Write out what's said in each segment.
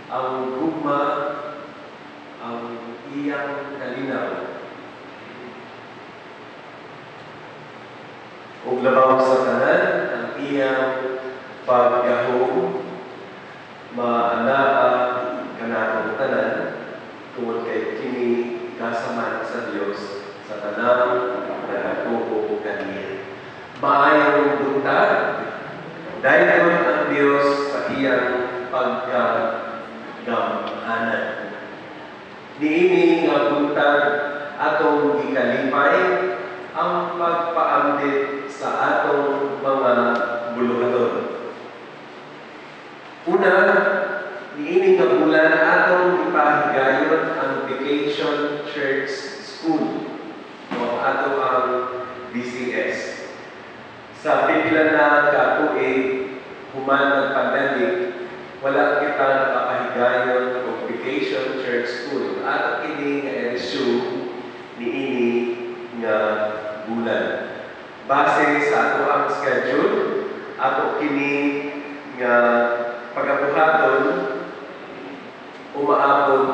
ang gugma, ang iyang kalinaw. Ug labaw sa tanan, ang iyang paggahom, maanaa kanatong tanan, tungod kay kini kasaman sa Dios sa tanang nagatuo kaniya. Maayong buntag, dayon ang Dios sa iyang pagkagamhanan. Niini nga buntag atong gikalipay ang pagpaambit sa atong mga buluhaton. Una, niini nga bulan atong ipahigayon ang Vacation Church School o ato ang VCS. Sa pipila na katuig, human ng pandemic, wala kita nakapahigayon ng Vacation Church School. Ato kini nga issue niini nga bulan. Base sa ato ang schedule, ato kini nga pagabuhaton umaabot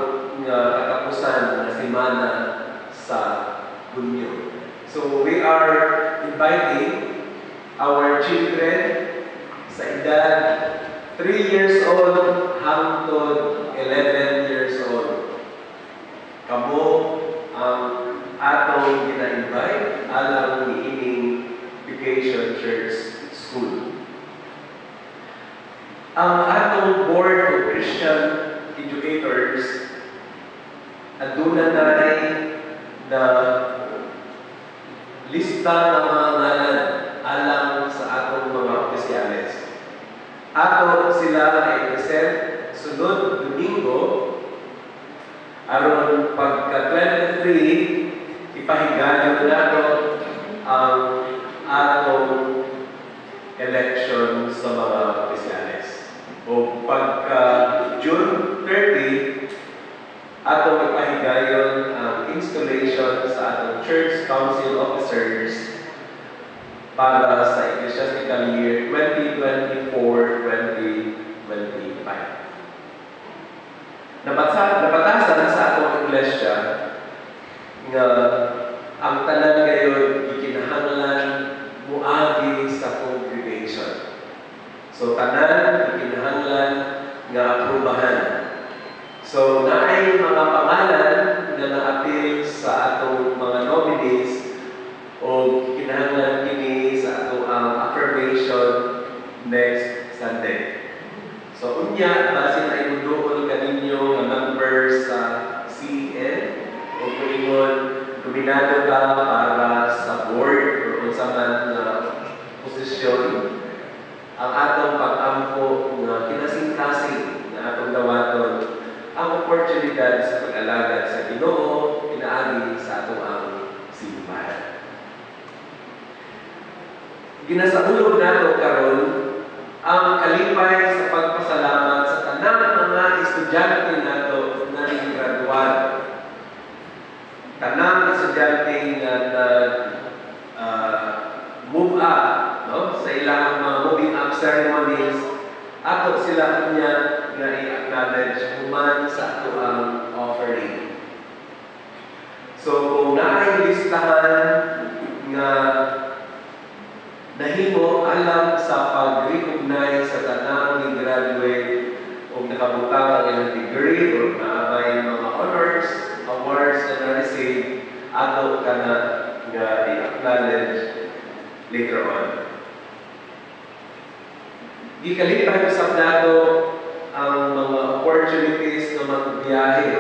nga katapusan na semana sa Hunyo. So we are inviting our children sa edad 3 years old hangtod 11 years old. Kamo ang atong gina-invite alang niining Vacation Church School. Ang atong Board of Christian Educators aduna na lista ng mga ngalan alang sa atong mga opisyales. Ato sila ay present sunod Domingo aron pagka-23 ipahigayon nato ang atong election sa mga opisyales. O pagka June 30, atong ipahigayon ang installation sa atong Church Council Officers para sa ecclesiastical year 2024-2025. Napatasan na sa atong iglesia nga ang tanan ngayon gikinahanglan muagi sa congregation. So tanan gikinahanglan nga aprubahan. So naay mga pangalan nga na-appeal sa atong mga nominees o kinahanglan kini sa atong affirmation next Sunday. So unya base na imuduol kaninyo nga members sa CN o kung ingon nominado ka para sa board o unsa man nga posisyon, ang atong pag-ampo nga kinasing-kasing na atong dawaton ang oportunidad sa pag-alagad sa Ginoo pinaagi sa atong ang simbahan. Ginasaulog nato karon ang kalipay sa pagpasalamat sa tanang mga estudyante nato na graduado. Tanang estudyante nga move up, no? Sa ilang mga moving up ceremonies, ato sila niya nga i-acknowledge human sa ato ang offering. So kung naay listahan nga nahimo alam sa pag-recognize sa tanang ni graduate o nakabutang ang ilang degree o naabay mga honors, awards na na-receive, ato ka na nga i-acknowledge later on. Gikalipay sa plano ang mga opportunities na magbiyahe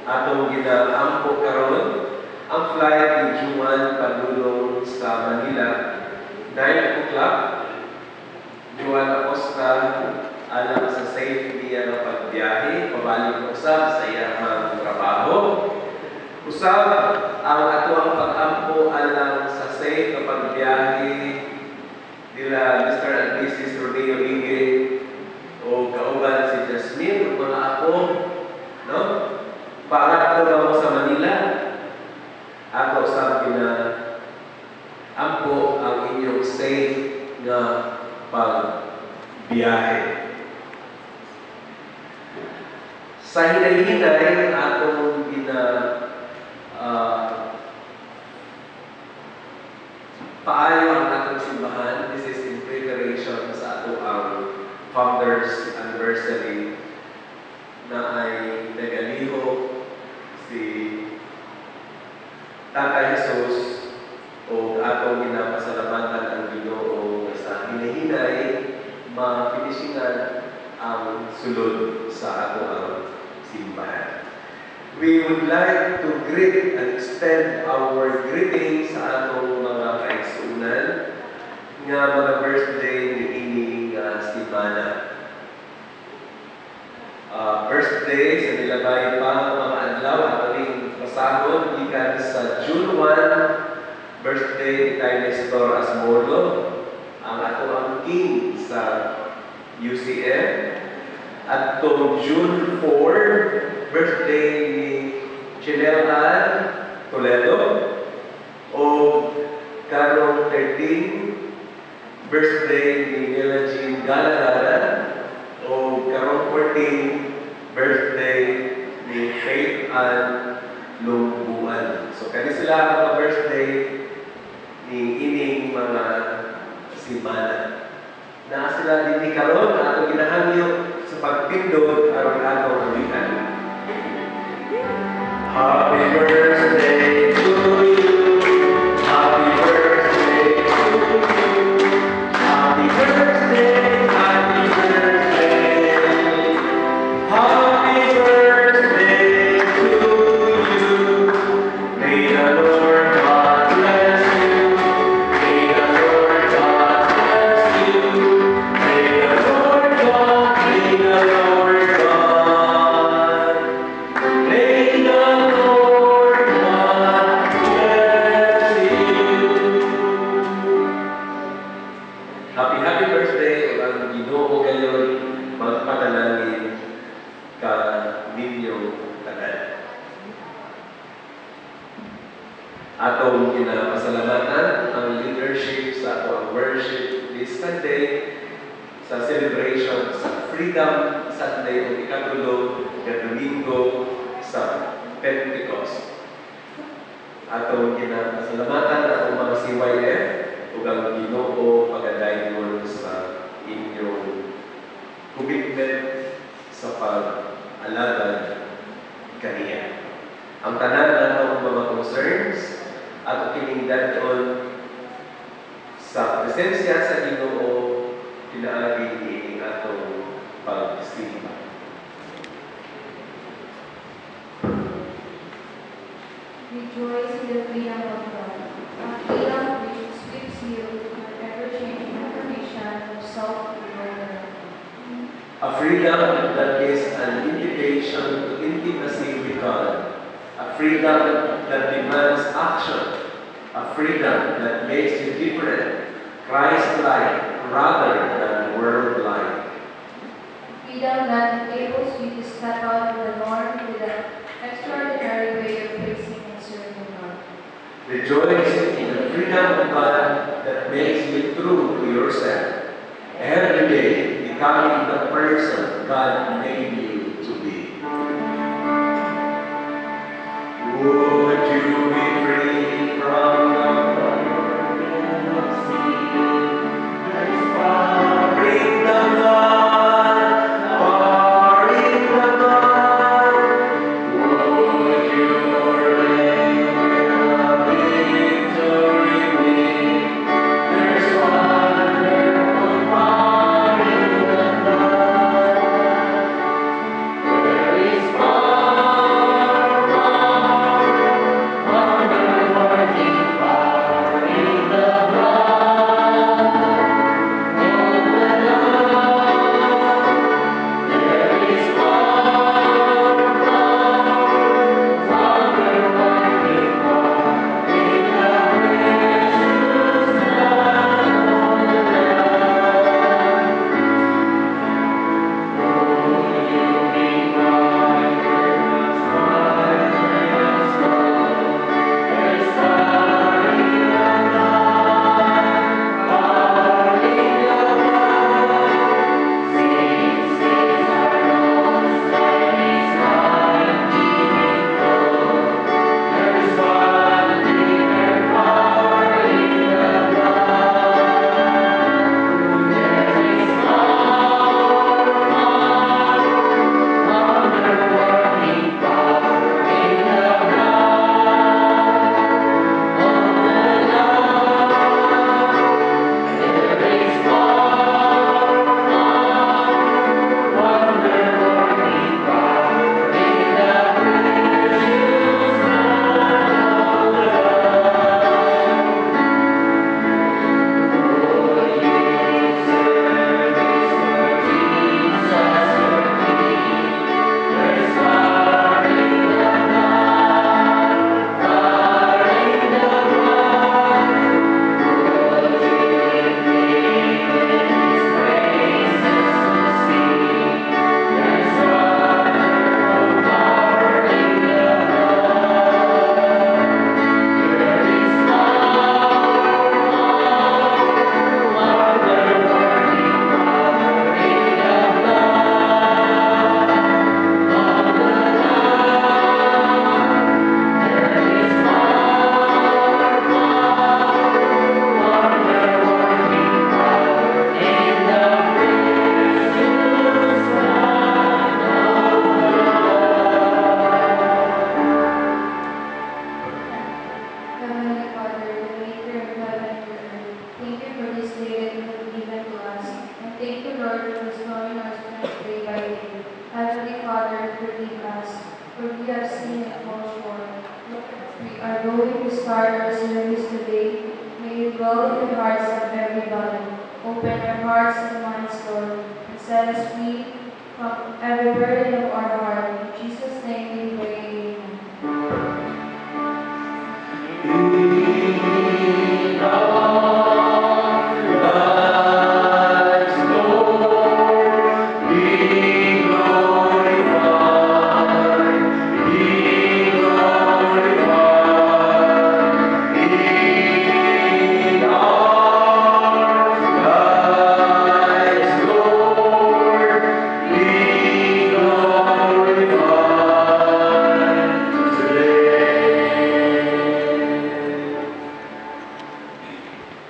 atong ginaampo karon. Ang flight ni Juan padulong sa Manila 9 o'clock. Juan Acosta alang sa safety ang pagbiyahe pabalik usab sa iyang trabaho. Usab ang ato ang pag-ampo alang sa safe na pagbiyahe nila Mr. and Mrs. Romeo Ligue o kauban si Jasmine o mga ako, no? Para ko sa Manila. Ako sabi na ampo ang inyong safe na pagbiyahe. Sa hinay-hinay, atong paayo ang atong simbahan. This is in preparation sa ato ang Founders Anniversary na ay nagaliho si Tatay Jesus o atong ginapasalamatan ang Ginoo sa hinay-hinay mapinisingan ang sulod sa ato ang simbahan. We would like to greet and extend our greetings sa atong mga kaigsunan nga mga birthday ni ining si Mana. Birthday sa nilabay pa mga adlaw ating pasahod gikan sa June 1, birthday ni Tay Nestor Asmolo, ang ato ang king sa UCM. At June 4, birthday ni Chinel Ann Toledo. O karong 13, birthday ni Nila Jean Galarara. O karong 14, birthday ni Faith Ann Lungbuan. So kani sila ang mga birthday ni ining mga simana. Na sila din karon atong ginahangyo sa pagpindot aron atong ulitan. Happy birthday to you. Happy birthday to you. Happy birthday, happy birthday. Happy birthday to you. May the Lord God bless you. May the Lord God bless you. May the Lord God, may the Lord God, may the Lord God bless you. Happy birthday ang Ginoo gayon magpatalangin ka ninyong tanan. Atong ginapasalamatan ang leadership sa atong worship this Sunday sa celebration sa Freedom Sunday o ikatulo na Domingo sa Pentecost. Atong ginapasalamatan atong mga CYF ug ang Ginoo pagadayon sa inyong commitment sa pag-alagad kaniya. Ang tanan natong mga concerns at kining dadon sa presensya sa Ginoo pinaagi ni atong pagsimba. Rejoice in the freedom of God, a freedom which sweeps you from ever-changing information of self-development. A freedom that is an invitation to intimacy with God. A freedom that demands action. A freedom that makes you different, Christ-like rather than world-like. Freedom that enables you to step out of the norm with an extraordinary way of praising and serving God. Rejoice in the freedom of God that makes you true to yourself, every day becoming the person God made you to be. Would you be free from the burden of sin? There's power in the blood, power in the blood. Would you reign with a victory win? There's wonderful power in the blood. There is power have seen and fall short. We are going to start our service today. May you dwell in the hearts of everybody. Open our hearts and minds, Lord, and set us free from every burden of our heart. In Jesus' name we pray.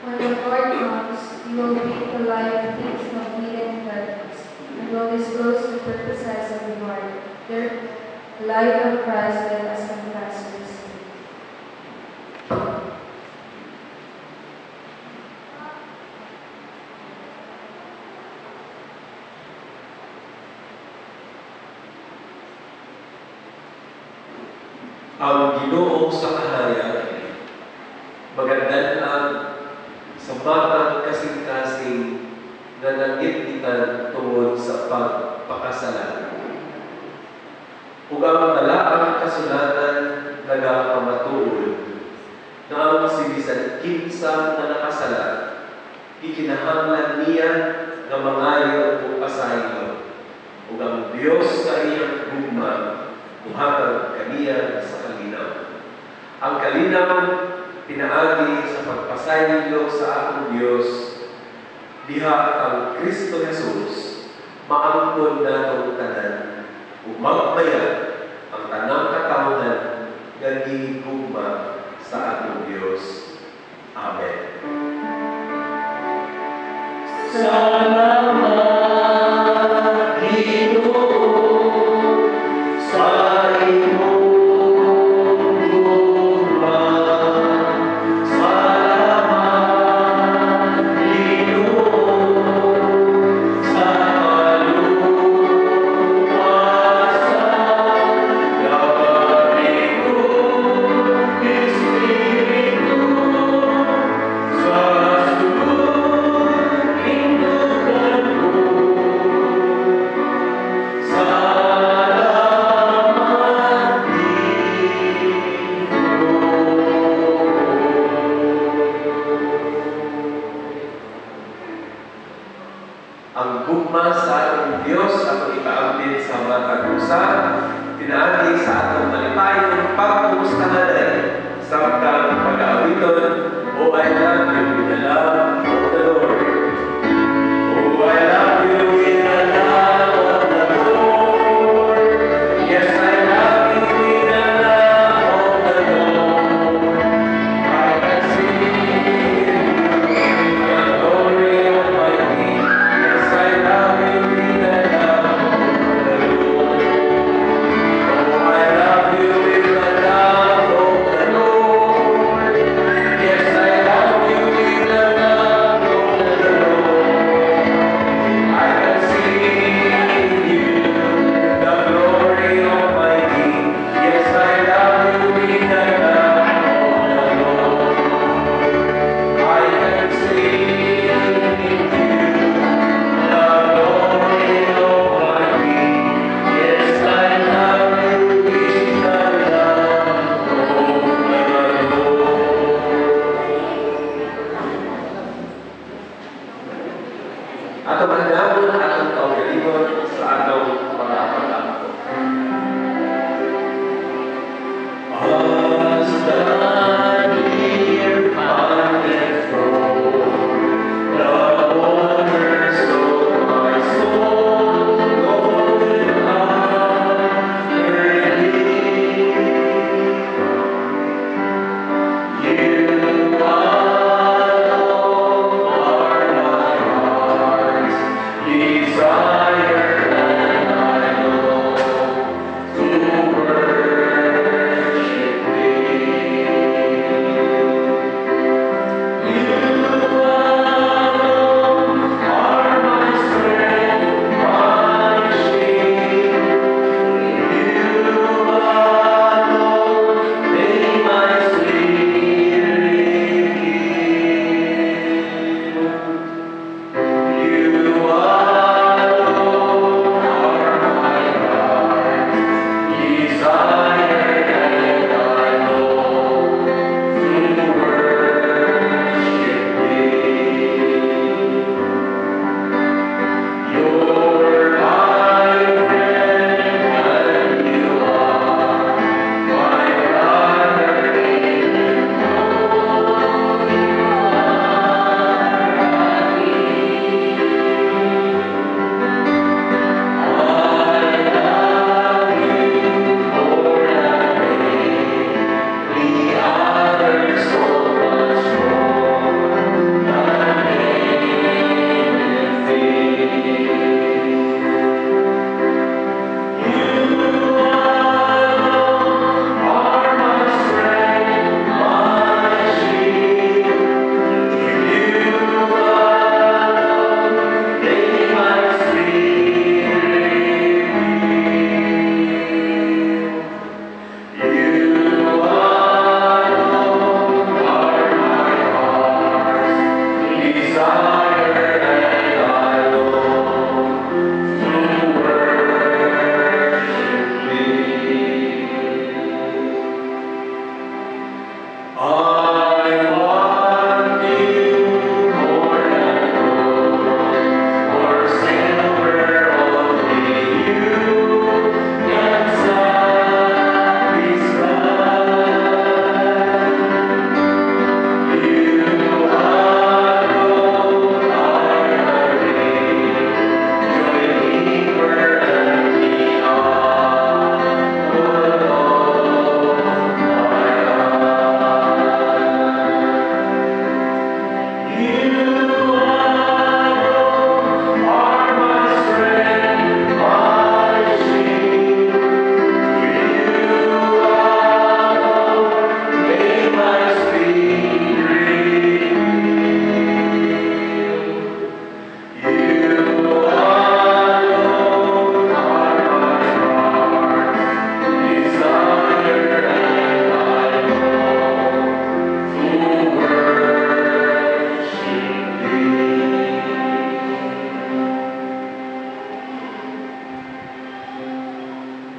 When the Lord comes, He will bring to life things of hidden purpose, and will disclose the purposes of the heart. The light of Christ, let us confess and receive. Ang Ginoo sa kahayag, magandang ang sa batang kasing-kasing na nangit-itan tungod sa pagpakasalan. Ug ang dalaang kasulatan nagakamatuod na ang sibisan kinsa na nakasala, ikinahanglan niya nga mangayo o pasaylo. Ug ang Dios sa iyang gugma, muhatag kaniya sa kalinaw. Ang kalinaw pinaagi sa pagpasaylo sa akong Dios, diha ang Kristo Jesus, maangkon natong tanan, ug magmaya ang tanang katawhan nga gihigugma sa atong Dios. Amen. Salamat, Ginoo, sa ang gugma sa atong Dios atong ipaambit sa matag usa, pinaagi sa atong malipayong pagkumustahan sa pag-aawiton. Oh, I love you with the love of the Lord. Oh, I love you with the love of the Lord. Yes, I love you with the love of the Lord. I can sing the glory of my King. Yes, I love you with the love of the Lord. Oh, I love you with the love of the Lord. Yes, I love you with the love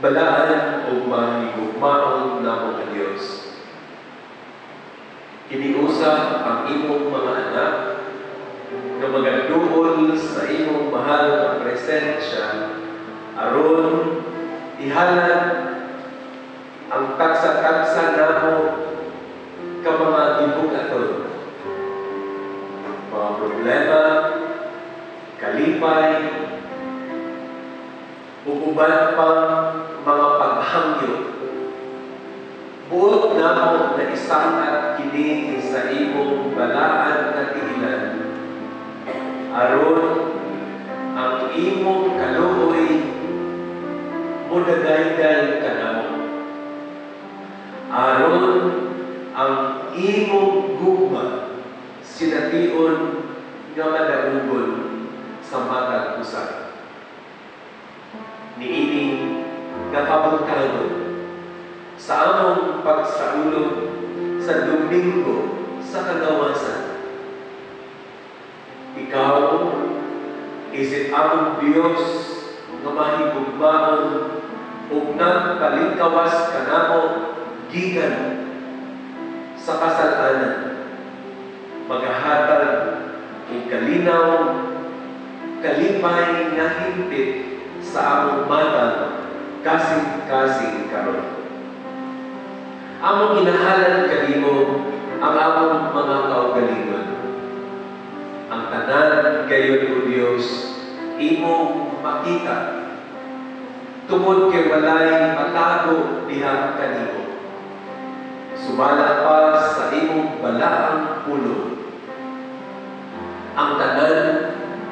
balaan o mahigugmaon namo nga Dios. Kiniusap ang imong mga anak nga magaduol sa imong mahal nga presensya aron ihalad ang taksa-taksa namo ka mga gibugaton, mga problema, kalipay, ug uban pa mga paghangyo. Buot namo na isangat kini sa imong balaan nga tiilan aron ang imong kaluoy mudagayday kanamo, aron ang imong gugma sination nga madaugon sa matag usa. Niini nakabangkanon sa among pagsaulog sa Domingo sa kagawasan. Ikaw, isip among Diyos nga mahigugmaon ug nagpalingkawas kanamo gikan sa kasalanan, maghahatag ug kalinaw, kalipay nga hingpit sa among matag kasing-kasing karon. Among ginahalan kanimo ang among mga kaugalingon. Ang tanan gayon o Dios imong makita tungod kay walay matago diha kanimo. Sumala pa sa imong balaang pulong. Ang tanan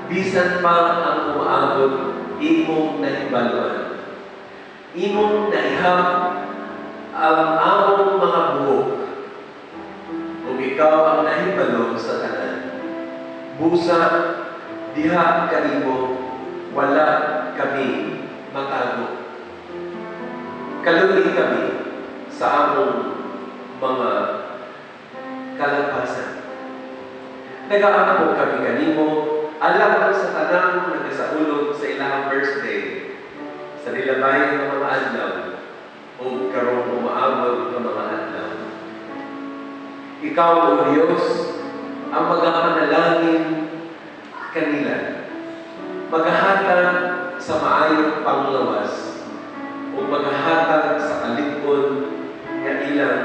bisan pa ang umaabot imong nahibaluan. Imong naihap ang among mga buhok ug ikaw ang nahibalo sa tanan. Busa diha kanimo wala kami matago. Kalugit kami sa among mga kalapasan. Nag-aampo kami kanimo alam sa tanang nagasaulog sa ilang birthday sa nilabay ng mga adlaw o karong umaabot ng mga adlaw. Ikaw, O Diyos, ang magapanalangin kanila, maghahatag sa maayong panglawas o maghahatag sa kalipon nga ilang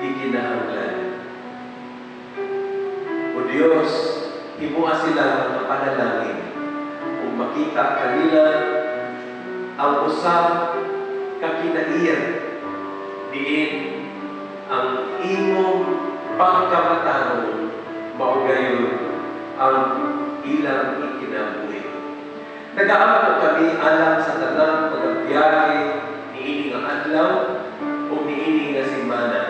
gikinahanglan. O Diyos, himuha sila ng panalangin o makita kanila ang usap kakinaiyan diin ang imong pagkamatano maugayon ang ilang ikinabuhi. Nag-aampo kami alang sa tanang pagbiyahe niini nga adlaw o niini nga semana.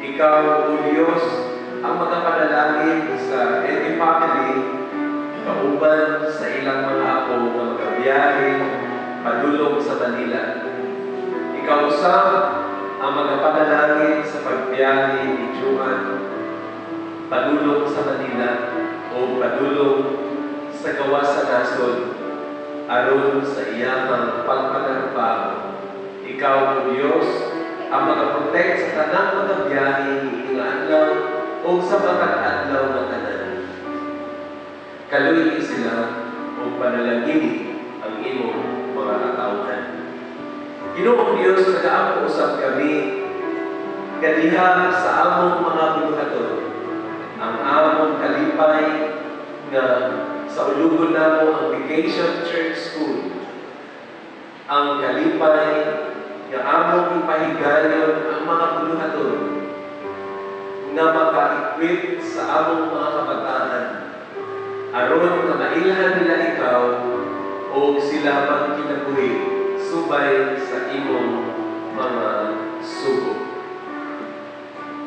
Ikaw, O Diyos, ang magapanalangin sa every family kauban sa ilang mga apo nga magabiyahe padulong sa Manila. Ikaw usab ang magapanalangin sa pagbiyahe ni Juan padulong sa Manila o padulong sa gawas sa nasod aron sa iyang pagpanarbaho. Ikaw, O Diyos, ang magaprotect sa tanang mga biyahe ni adlaw o sa matag adlaw na tanan. Kaluy sila o panalangin ang imong mga katawhan. Ginoong Diyos, nag-aampo usab kami kadiha sa among mga buluhaton, ang among kalipay nga sa ulugon namo ang Vacation Church School, ang kalipay nga among ipahigayon ang mga buluhaton nga maka-equip sa among mga kabataan aron nga mailhan nila ikaw o sila man kinabuhi subay sa imong mga sugo.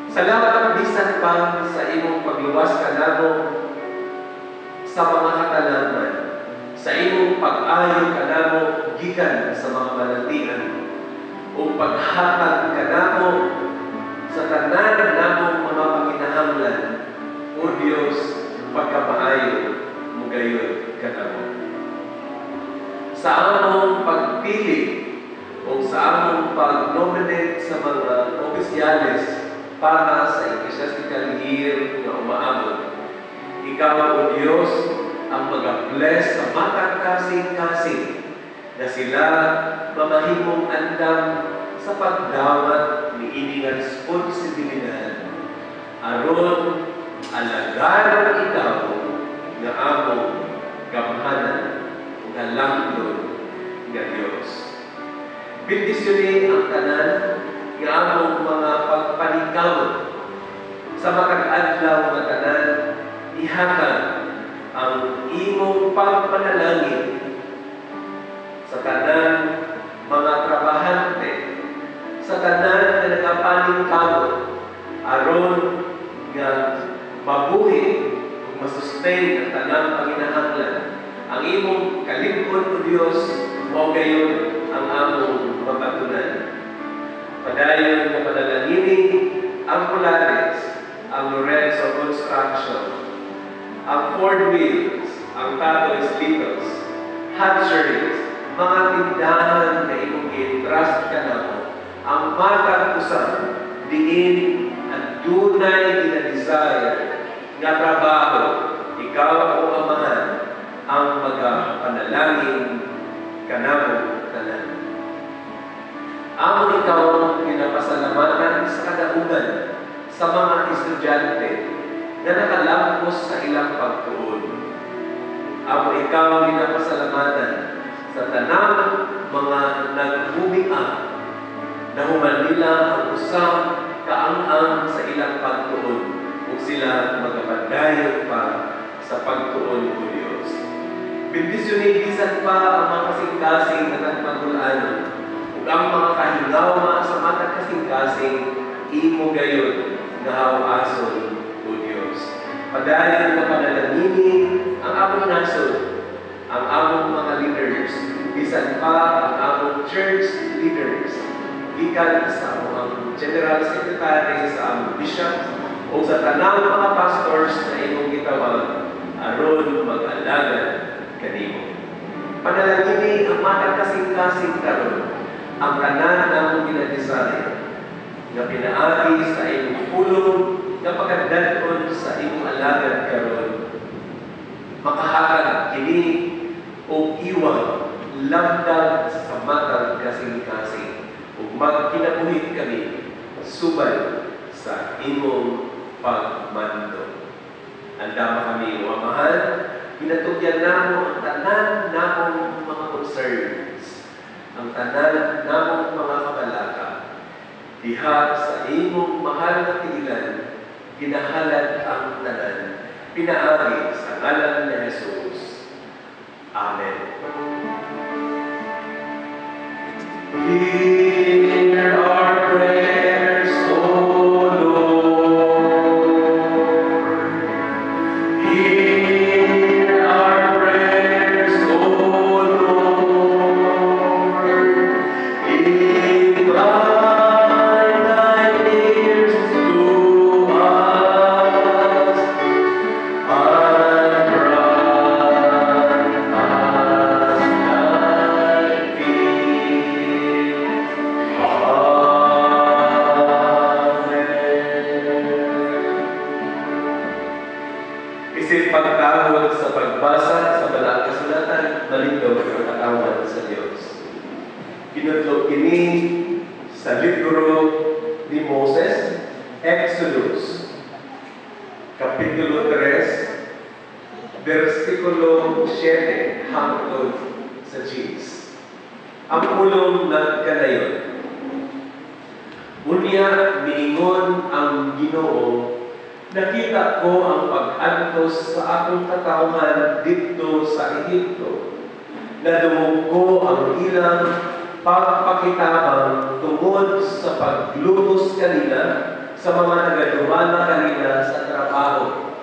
Salamat ang bisan pa sa imong pagluwas kanamo sa mga katalaman, sa imong pag-ayo kanamo gikan sa mga balatian o paghatag kanamo sa tanan namong mga panginahanglan. O Diyos, pagkamaayo mo gayon kanamo. Sa among pagpili o sa among pag-nominate sa mga opisyales para sa ecclesiastical year na umaabot. Ikaw, O Diyos, ang mag-bless sa matang kasing-kasing na sila mamahimong andam sa pagdawat ni ining responsibilidad. Aron alagaan ikaw nga among gamhanan nga langlod nga Diyos. Bendisyonin ang tanan nga among mga pagpaningkamot sa makag-adlaw nga tanan, ihatag ang imong pagpanalangin sa tanan mga trabahante, sa tanan na nagapaningkamot aron nga mabuhi ug masustain ang tanang panginahanglan. Ang imong kalipon, O Diyos, mao gayon ang among mapatunan. Padayon nga panalangini ang Polaris, ang Lorenzo Construction, ang Ford Wheels, ang Tato's Litos, hatcheries, mga tindahan na imong i-trust ka na mo, ang matang usan, diin ang dunay ginadesire nga trabaho, ikaw o Amahan, ang magapanalangin kanamo tanan. Amon ikaw ginapasalamatan sa kadaugan sa mga estudyante na nakalampos sa ilang pagtuon. Amon ikaw ginapasalamatan sa tanang mga nagbubiang na human nila ang usang kaang-ang sa ilang pagtuon ug sila magapadayon pa sa pagtuon, O Diyos. Bendisyonin bisan pa ang mga kasing-kasing na nagpagulanon ug ang mga kahingawma sa matang kasing-kasing imo gayon nga hawason, O Diyos. Padayon nga panalangini ang among nasod, ang among mga leaders, bisan pa ang among church leaders, gikan sa among General Secretary, sa among Bishop, o sa tanang mga pastors na imong gitawag aron mag-alagad kanimo. Panalangini ang matang kasing-kasing karon, ang tanan namong ginadesire nga pinaagi sa imong pulong nga pagkadadon sa imong alagad karon. Makahatag kini o iwag lamdag sa matang kasing-kasing ug magkinabuhi kami subay sa imong pagmando. Andama kami, O Amahan, ginatugyan namo ang tanan namong mga concerns, ang tanan namong mga kabalaka, diha sa imong mahal na tiilan, ginahalad ang tanan, pinaagi sa ngalan ni Jesus. Amen. Hear our prayers, O Lord. Hear our prayers, O Lord. Incline thine ears to us, and grant us thy peace. Isip pagtawag sa pagbasa sa Banal Kasulatan, malinaw ang katawan sa Diyos. Pinudlo kini sa libro ni Moses, Exodus, Kapitulo 3, versikulo 7 hangtod sa 10. Ang pulong nagkanayon. Unya miingon ang Ginoo, nakita ko ang pag-antos sa akong katawhan dito sa Ehipto. Nadumog ko ang ilang pagpakitabang tungod sa paglubos kanila sa mga nagadumana kanila sa trabaho.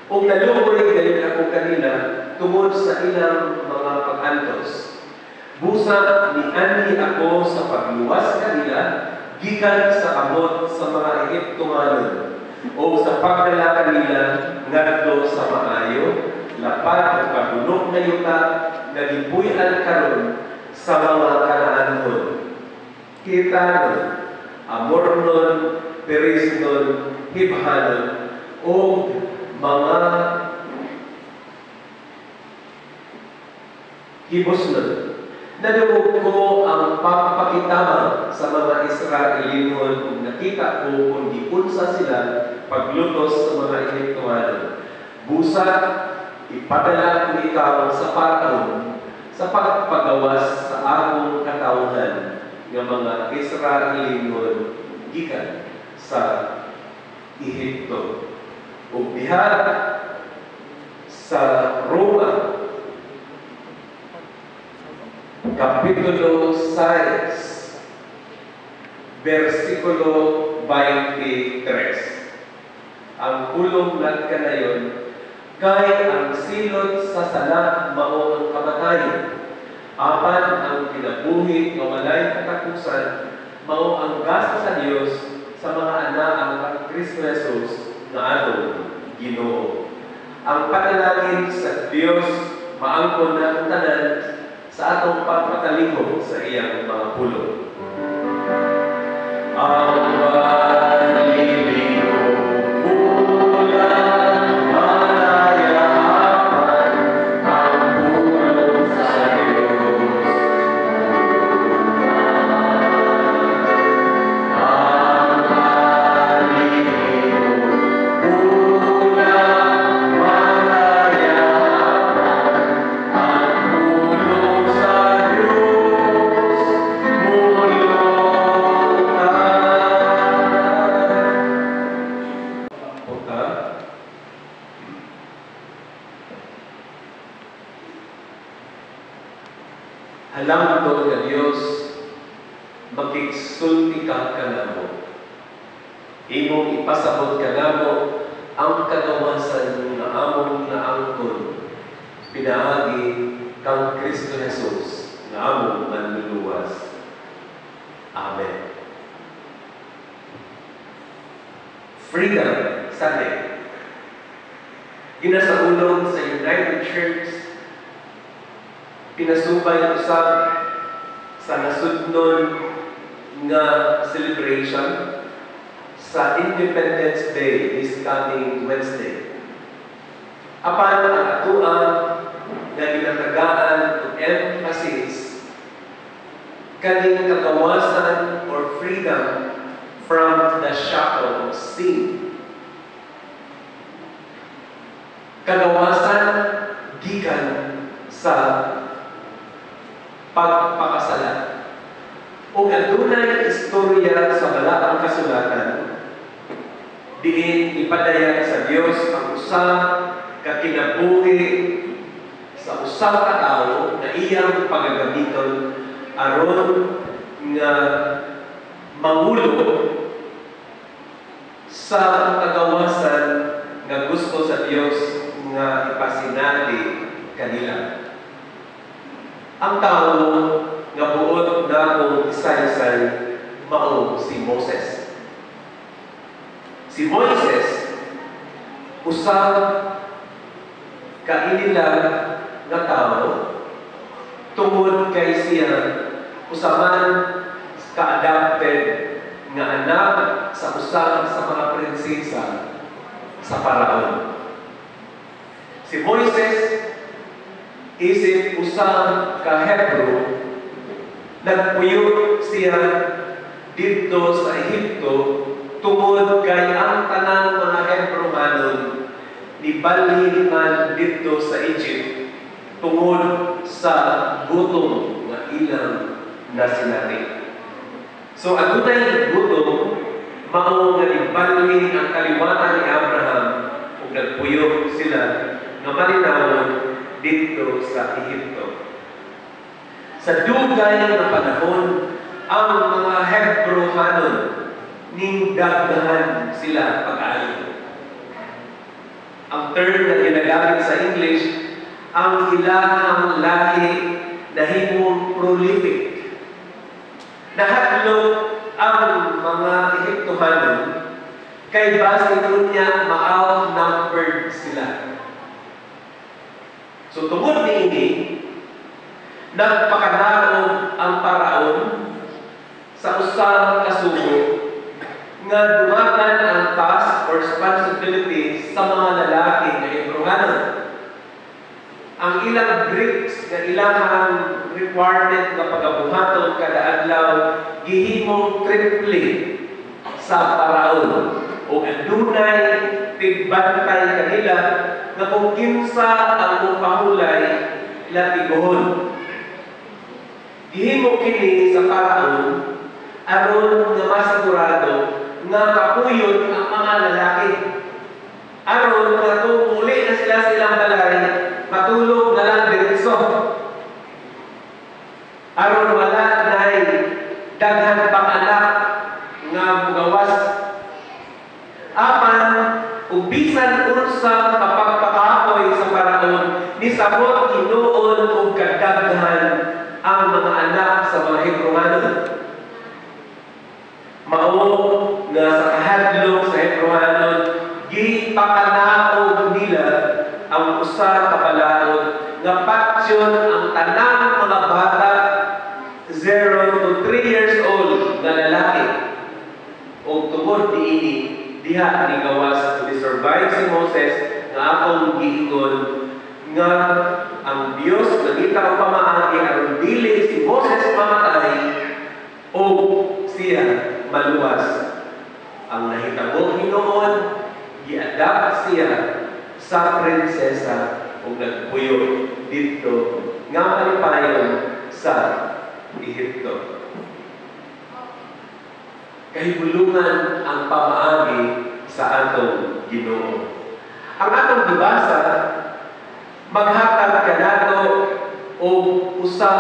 Kung naluoy gayon ako kanila tungod sa ilang mga pag-antos. Busa ni ani ako sa pagluwas kanila gikan sa amot sa mga Ehiptomanon o sa pagdala kanila ngadto sa maayo, lapad o kabunok na yuta na gipuy-an karon sa mga Kanaan panahon. Kita nun, amor nun, peris nun, hibhanon, o mga hibos nun. Naduog ko ang pagpakitabang sa mga Israelinon kung nakita ko kung giunsa sila paglutos sa mga Ehiptoano. Busa, ipadala ko ikaw sa Paraon sa pagpagawas sa akong katawhan ng mga Israelinon gikan sa Ehipto. Ug diha sa Roma, Kapitulo 6, versikulo 23. Ang pulong nagkanayon, kay ang silot sa sala mao ang kamatayon. Apan ang kinabuhi nga walay katapusan mao ang gasa sa Dios sa mga anak ng Kristo Jesus na atong Ginoo. Ang panalangin sa Dios maangkon ng tanan sa atong pagpatalingog sa iyang mga pulong. Ang palibing ulan, malayapan, ang pulong sa Diyos. Ang palibing ulan, malayapan, ang pulong sa Diyos, alam ko nga Diyos, makiksulti ka kanamo. Imong ipasabot kanamo ang kagawasan nga among naangkon, pinaagi kang Kristo Jesus nga among manluluwas. Amen. Freedom Sunday. Ginasaulog sa United Church, pinasubay usab sa nasudnon nga celebration sa Independence Day this coming Wednesday. Apan ang atuang nga ginatagaan to emphasis kaning kagawasan or freedom from the shackle of sin. Kagawasan gikan sa pagpakasala. O adunay istorya sa balaang kasulatan, diin ipadayag sa Dios ang usa ka kinabuhi sa usa ka tawo na iyang pagagamiton aron nga mangulo sa kagawasan nga gusto sa Dios nga ipasinati kanila. Ang tao nga buod na kong isay-isay mao si Moses. Si Moises, usa ka inila nga tao, tungod kay siya usaman ka-adapted nga anak sa usa sa mga prinsesa sa Paraon. Si Moises isip usang ka-Hebro, nagpuyo siya dito sa Ehipto tungod kay ang tanang mga Hebromanon nibalhingan dito sa Egypt tungod sa gutom nga ilang nasinati. So adunay gutom, mao nga nibalhin ang kaliwatan ni Abraham ug nagpuyo sila nga malinawon dito sa Ehipto. Sa dugay na panahon, ang mga Hebrohanon nindagdahan sila pag-aayon. Ang term na ginagamit sa English, ang ilahang lahi na himong prolific. Nahatlog ang mga Ehiptohanon kay base niya ma-outnumbered sila. So tungod niini, nagpakanaog ang paraon sa usang kasugo nga dumagan ang task or responsibility sa mga lalaki nga Hebrewanon. Ang ilang bricks nga ilang requirement nga pagabuhaton kada adlaw gihimong triple sa paraon o adunay tigbantay kanila nga kung kinsa ang mupahulay latiguhon. Gihimo kini sa paraon aron nga masigurado nga kapuyon ang mga lalaki. Aron nga kung uli na sila silang balay, matulog na lang diretso. Aron wala na'y daghan pang anak nga mugawas. Apan, ug bisan unsa kapagpakapoy sa paraon, nisabot hinuon ug kadaghan ang mga anak sa mga Hebrewanon. Mao nga sa kahadlok sa Hebrewanon, gipakanaog nila ang usa ka balaod nga patsyon ang tanang mga bata 0 to 3 years old na lalaki. O tungod niini diha ni gawas to survive si Moses nga akong giingon nga ang Dios nangita ang pamaagi aron dili si Moses mamatay o siya maluwas. Ang nahitabo hinuon gi-adapt siya sa prinsesa ug nagpuyo dito nga malipayon sa Ehipto. Kahibulungan ang pamaagi sa atong Ginoo. Ang atong gibasa maghatag kanato o usa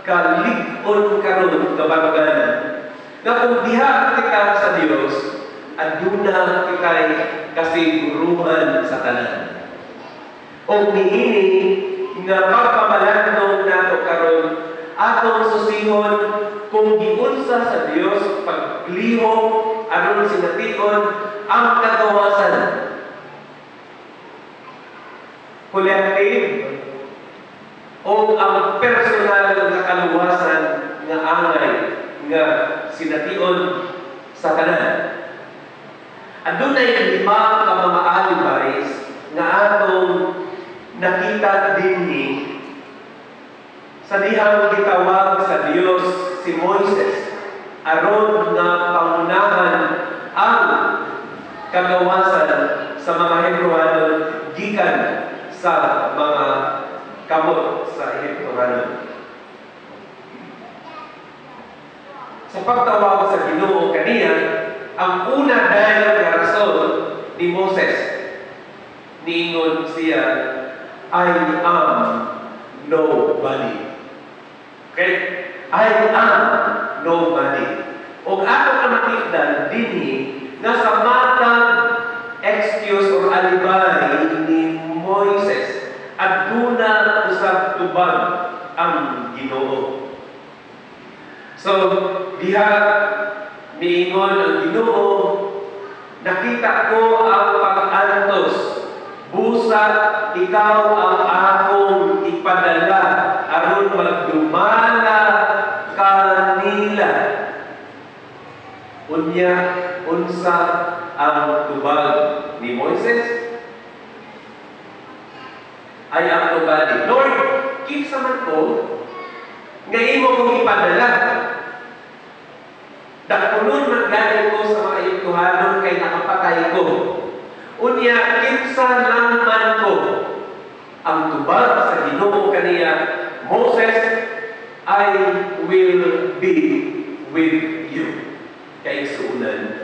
ka lig-on karon kabanagan nga kung diha kita sa Dios aduna kitay kasiguruhan sa tanan. O niini nga pagpamalandong nato karon atong susihon kung giunsa sa Dios paglihok aron sination ang kagawasan collective o ang personal na kaluwasan nga angay nga sination sa tanan. Adunay 5 ka mga alibis nga atong nakita dinhi sa dihang gitawag sa Dios si Moises aron nga pangunahan ang kagawasan sa mga Hebrewanon gikan sa mga kamot sa Hebrewanon. Sa pagtawag sa Ginoo kaniya, ang una dahil nga rason ni Moses niingon siya, I am nobody. Okay? I am nobody. O atong namatikdan dinhi na sa matang excuse or alibay ni Moises aduna usab tubag ang Ginoo. So diha niingon ang Ginoo, nakita ko ang pag-antos, busa ikaw ang akong ipadala aron magdumala kanila. Unya unsa ang tubag ni Moises? Ay ang tubag, Lord, kinsa man ko nga imo kong ipadala. Dakunon maggaling ko sa mga Ehiptohanon kay nakapatay ko. Unya, kinsa lang man ko ang tubag sa Ginoo kaniya, Moses, I will be with you. Kay suunan.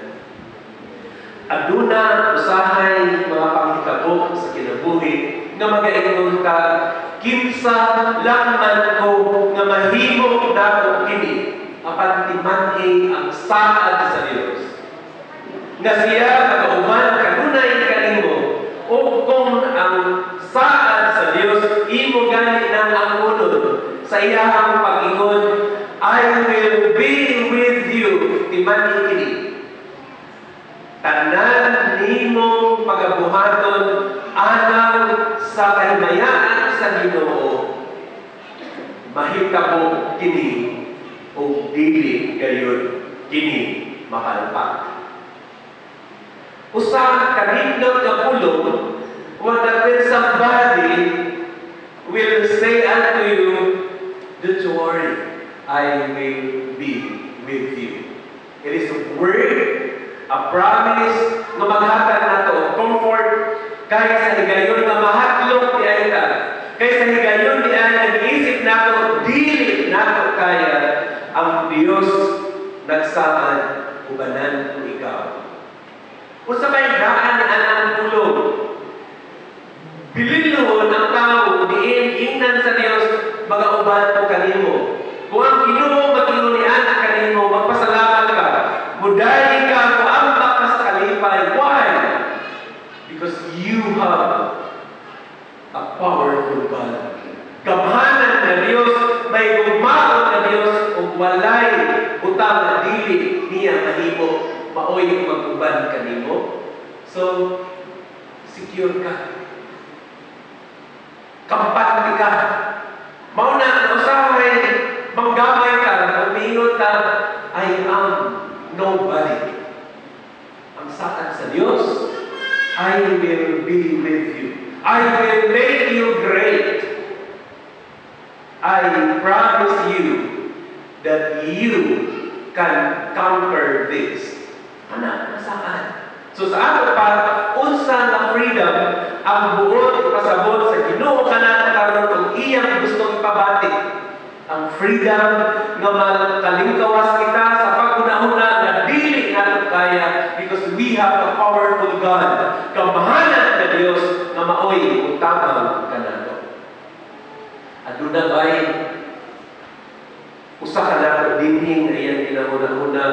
Aduna usahay mga panghitabo sa kinabuhi nga magaingon ka, kinsa lang man ko nga mahimo nako kini apan timan-i ang saad sa Dios. Nga siya nagauman kanunay kanimo o kung ang saad sa Dios imo gani nang ang unod sa iyang pag-ingon, I will be with you timan-i kini. Tanan nimo pagabuhaton alang sa kahimayaan sa Ginoo mahitabo kini o dili gayon kini makalpak. Usa ka nindot nga pulong, when somebody will say unto you, don't worry, I will be with you. It is a word, a promise na maghatag nato og comfort kahit sa higayon nga mahatlok di ay ka. Kahit sa higayon di ay nag-iisip nato dili nato kaya ang Dios nagsaad ubanan ko ikaw. Unsa may daan ni anang pulong? Bilinhon ang tao diin ingnan sa Dios magauban ko kanimo. Kung ang Ginoo mag-ingon ni anak kanimo, magpasalamat ka. Mudayi ka kung ang bakas kalipay. Why? Because you have a powerful God. Kamhanan na Dios, may gugmaon na Dios, ug walay utang na dili niya mahimo maoy mag-uban kanimo. So, secure ka. Kampante ka. Mauna na usahay, manggamay ka, umingon ka, I am nobody. Ang sakat sa Diyos, I will be with you. I will make you great. I promise you that you can conquer this. Anak, nasaan? So sa ato pa, unsa na freedom ang buot pasabot sa Ginoo kanang karon kung iyang gustong ipabati. Ang freedom nga makalingkawas kita sa paguna-una na dili nato kaya because we have a powerful God. Kamahanan na Dios nga maoy utabang kanato. Aduna bay usa ka nato dinhing ayan ginahuna-huna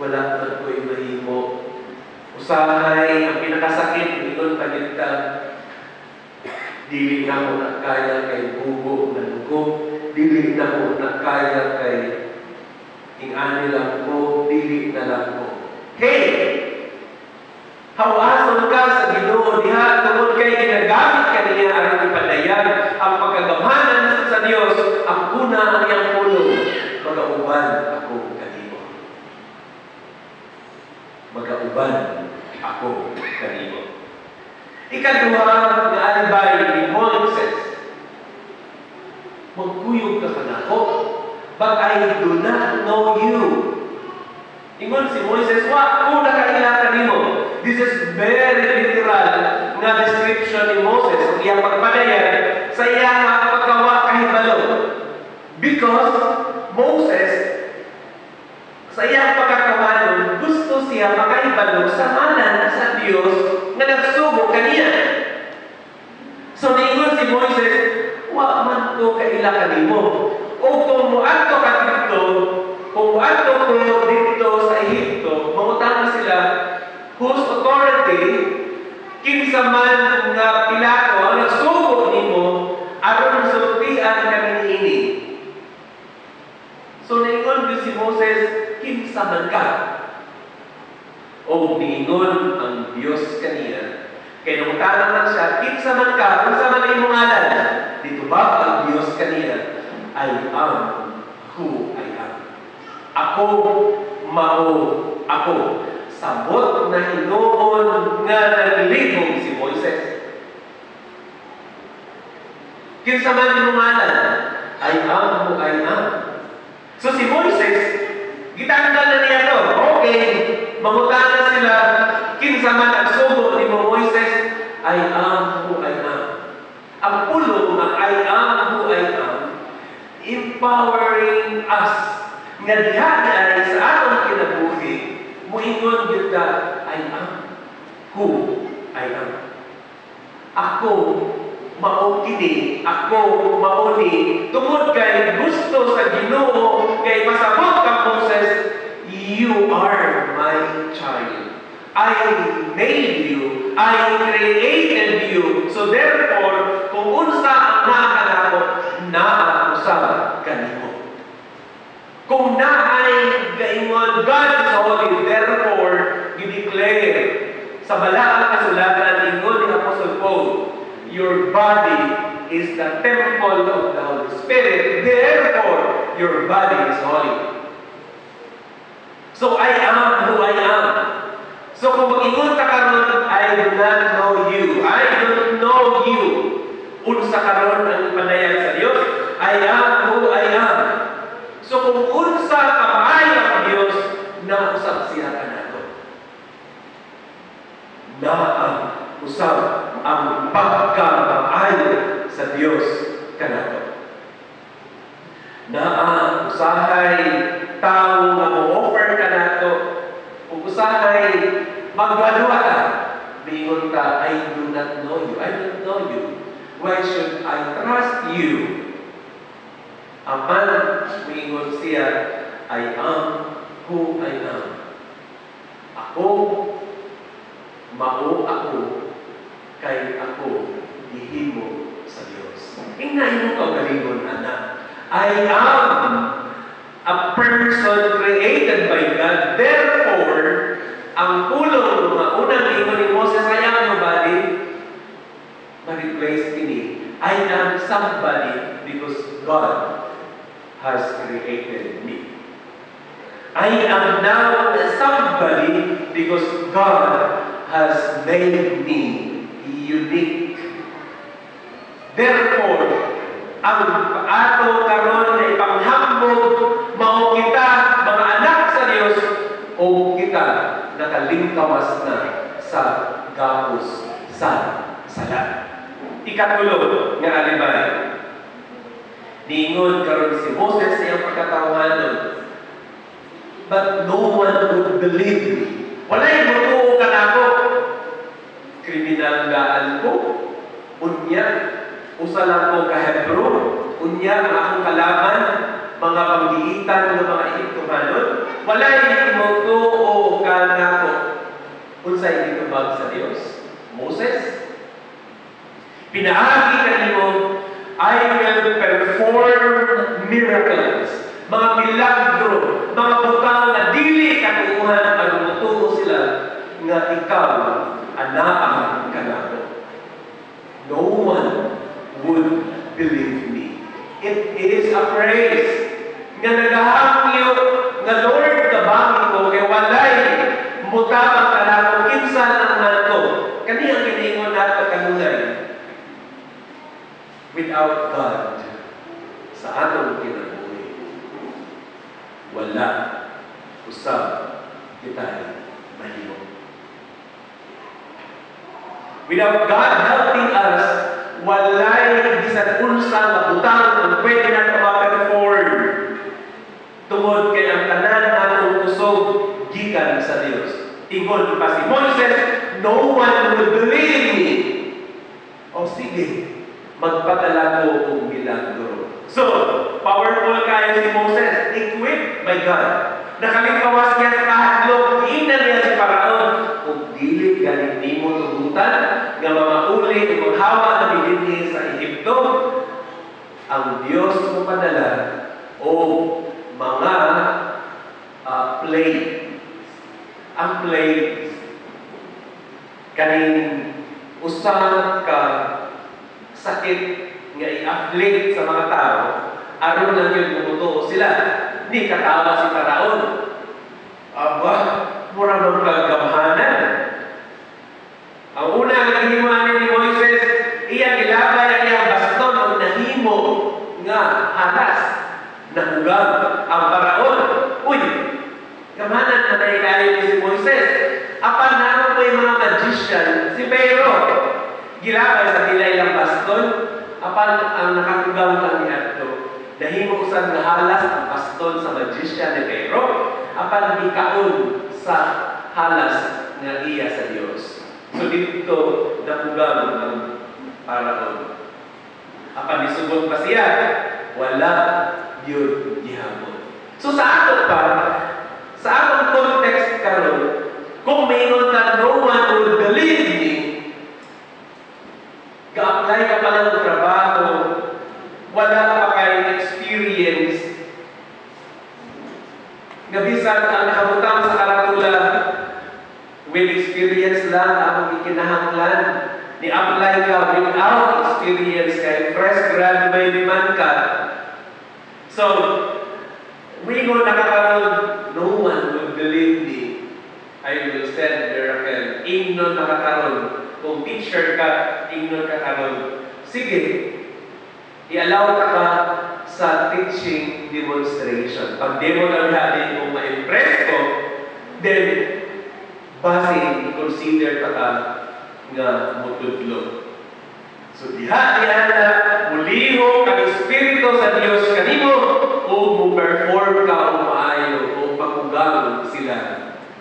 wala man ko'y mahimo. Usahay, ang pinakasakit, ingon pagit ka, dili na mo na kaya kay bubo na lugo, dili na mo na kaya kay ingani lang ko, dili na lang ko. Hey! Hawason ka sa Ginoo diha, tungod kay ginagamit ka niya aron ipadayan ang pagkagamhanan sa Dios, ang una ang iyang pulong, magauban ako kanimo. Magauban ako kanimo. Ikaduha nga alibay ni Moses, magkuyog ka kanako, but I do not know you. Ingon si Moises, wa ko nakaila kanimo. This is very literal nga description ni Moses ang iyang pagpadayan sa iyang pagkawa kahibalo. Because Moses sa iyang pagkakawanon, gusto siya makahibalo sa ngalan sa Dios nga nagsugo kaniya. So niingon si Moises, wa man ko kaila kanimo. O kung muadto ka dito, kung muadto ko dito sa Ehipto, mangutana sila, whose authority, kinsa man nga Pilato ang nagsugo nimo aron sultian kami niini. So niingon si Moses, kinsa man ka. O niingon ang Dios kaniya. Kaya nangutana man siya, kinsa man ka, kinsa man imong ngalan. Dito ba ang Dios kaniya? I am who I am. Ako mao ako. Sabot na hinuon nga naglibong si Moises. Kinsa man imong ngalan? I am who I am. So si Moises, gitanggal na niya to. Okay, mangutana sila, kinsa man nagsugo ni Moises, I am who I am. Ang pulong ng I am who I am, empowering us nga diha ay sa atong kinabuhi, muingon gyud ka, I am who I am. Ako mao kini, ako mao ni, tungod kay gusto sa Ginoo kay pasabot ka Moses, you are my child. I made you, I created you. So therefore, kung unsa ang naakanako, naaausab kanimo. Kung naay gaingon, God is holy, therefore, i-declare sa balaang kasulatan, ingon ni Apostle Paul, your body is the temple of the Holy Spirit. Therefore, your body is holy. So, I am who I am. So, kung mag-ingon ka karon, I do not know you. I don't know you. Unsa karon ang panayag sa Dios, I am who I am. So, kung unsa kamaayo ang Dios, nausap siya ka nato. Na ang usap ang pagkamaayo sa Dios kanato. Na ang usahay tao nga mo-offer kanato, kung usahay magbalua ka, bingon ka, I do not know you. I don't know you. Why should I trust you? Aman, bingon siya, I am who I am. Ako, mao ako, kay ako, gihimo sa Dios. Ingnayin mo kaugalingon, anak. I am a person created by God. Therefore, ang pulong mga unang ingon ni Moses, I am nobody, ma-replace ini. I am somebody because God has created me. I am now somebody because God has made me unique. Therefore, ang ato karon na ipanghambog mao kita mga anak sa Dios o kita nakalingkawas na sa gapos sa sala. Ikatulo nga alibay. Niingon karon si Moses sa iyang pagkatawanan. But no one would believe me. Walay motuo ka na ako. Kriminal gaan ko. Unya, usa lang ko ka-Hebro. Unya, ang akong kalaban, mga panggiitan ng mga Egyptohanon. Walay motuo ka na ako. Unsay gitubag sa Dios? Moses? Pinaagi kanimo, I will perform miracles. Mga milagro, mga butang na dili katuuhan ang mutuo sila nga ikaw anaan kanako. No one would believe me. It is a praise nga nagahangyo nga Lord kabangi ko kay walay mutabang kanako kinsa ang nato. Kani ang giniingon nato kanunay. Without God sa atong kinabuhi, wala usab kita mahimo. Without God helping us, walay bisan unsa nga butang ang pwede nato ma-perform. Tungod kay ang tanan natong kusog gikan sa Dios. Ingon pa si Moses, no one will believe me. O sige, magpadala ko og milagro. So, powerful kayo si Moses, equipped by God. Nakalingkawas niya sa kahadlok, iinan niya si Paraon. Kung dili galing nimo tugutan, nga mamauli o maghawa na bilindi sa Egypto, ang Diyos mo padala o mga plague. Ang plague, kaning usa ka sakit nga i-afflict sa mga tao, aron lang yun tumutuo sila. Ni katawa si Paraon. Aba, mura mong kagamhanan. Ang una nga hinuanin ni Moises, iya gilabay ang iyang baston o nahimo nga halas na hugab ang Paraon. Uy, gamanan na kayo ni si Moises. Apan naman po yung mga magician, si Pharaoh. Gilabay sa dilay lang baston, apan ang nakakugaw lang ni Adto. Nahimo usad nga halas ang baston sa magician ni Pharaoh, apan ikaon sa halas nga iya sa Dios. So dito nakugaw ang Paraon. Apan isubot pa siya, wala yun gihapon. So sa ato pa, sa atong context karon, kung mayroon na no one will believe me, ga-apply ka pa ng trabaho, wala pa kayong experience, nga bisan ang nakabutang sa karatula, with experience lang ang ikinahanglan, Ni-apply ka without experience kay fresh graduate man ka. So, we go nakakaroon, no one will believe me. I will send miracle. Ingnon nakakaroon. Kung teacher ka, ingnon kakaroon. Sige, i-allow ka sa teaching demonstration. Pag demo lang natin kung ma-impress ko, then, base, i-consider ka nga mutudlo. So, diha na, muliho ang Espiritu sa Diyos kanimo, o mo-perform ka o maayo, o pakugang sila.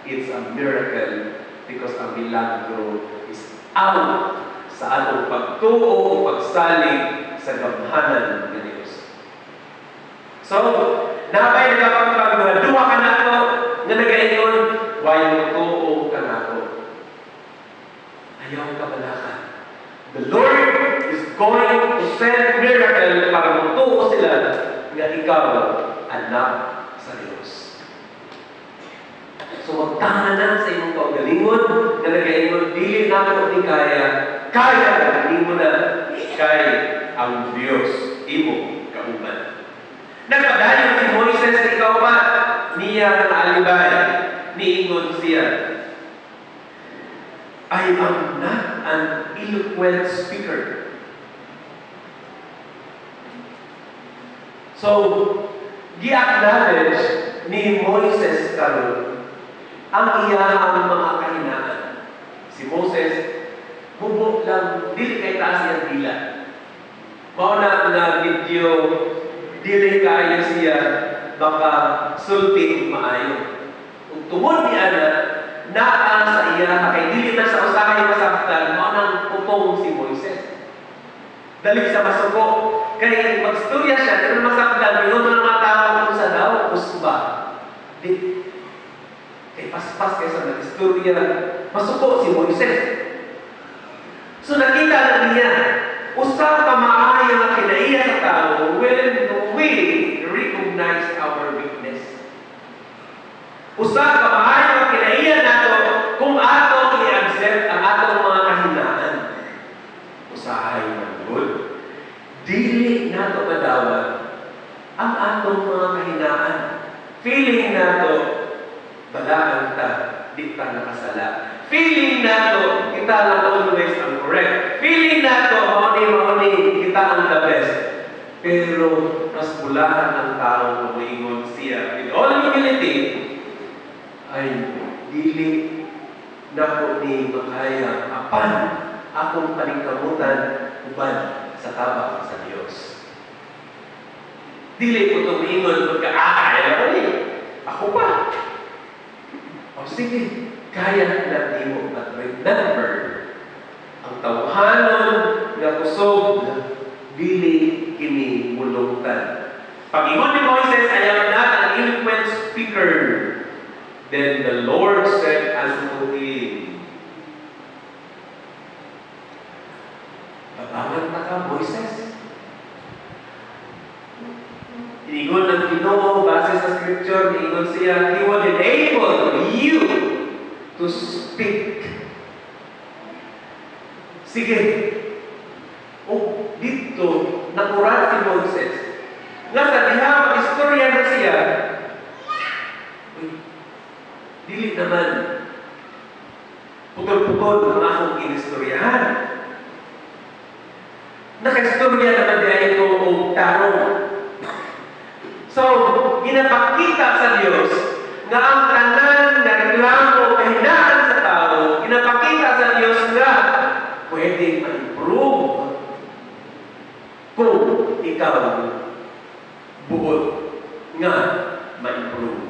It's a miracle because ang milagro is out sa atong pagtuo o pagsalig sa gamhanan ng Diyos. So, napay nagpapagpag duwa ka na ito, na nagayon, why mo ka na ito? Ayaw ka balakan. The Lord is going to send miracle para magtuo sila nga ikaw, anak sa Diyos. So, magtahanan sa imong kaugalingon na nagayon, dili na ako ni kaya, hindi mo na kay ang Diyos, imo kauban. Nagpadayon si Moises, ikaw ba? Niya na alibay, niingon siya, I am not an eloquent speaker. So, gi-acknowledge ni Moises karon ang iyang mga kahinaan. Si Moses, bubok lang, dili kay taas iyang dila. Mauna na video, dili kayo siya baka sulti maayo. Kung tungod niya na sa iya, kay dili na sa usahay masaktan, maunang putong si Moises. Dali sa masuko. Kaya magstorya siya, pero masaktan, yun ang mga tao kung sa daw, usba. Di, kay paspas kaysa nag-istorya, masuko si Moises. So nakita na niya, usap ka maayo na kinaiya sa tao when we recognize our weakness. Usap ka maayo na kinaiya nato kung ato i-accept ang atong mga kahinaan. Usahay ng good. Dili nato madawat ang atong mga kahinaan. Feeling nato, balaan ta, di ta nakasala. Feeling nato, kita lang always ang correct. Feeling nato, mauni, kita ang the best. Pero, mas bulahan ng tao na maingon siya. With all humility, ay dili nako ni makaya apan akong paningkamutan uban sa tabang sa Diyos. Dili ko ito maingon pagka-akaya ko ni. Ako pa. O sige, kaya natin mo. But remember, ang tawhanon na kusog, dili kini mulungtan. Pag-ingon ni Moises, I am not an eloquent speaker. Then the Lord said unto him, Tabangan na ka, Moises. Inigon ng Ginoo, base sa scripture, inigon siya, He will enable you to speak. Sige. O, dito, nakurat si Moises. Nga sa diha, mag-istorya na siya. Dili naman. Putol-putol ang akong inistoryahan. Naka-istorya naman diya ito o tarong. So, ginapakita sa Diyos na ang tanan na reklamo kahinaan sa tao, ginapakita sa Diyos na pwede ma-improve kung ikaw buod nga ma-improve.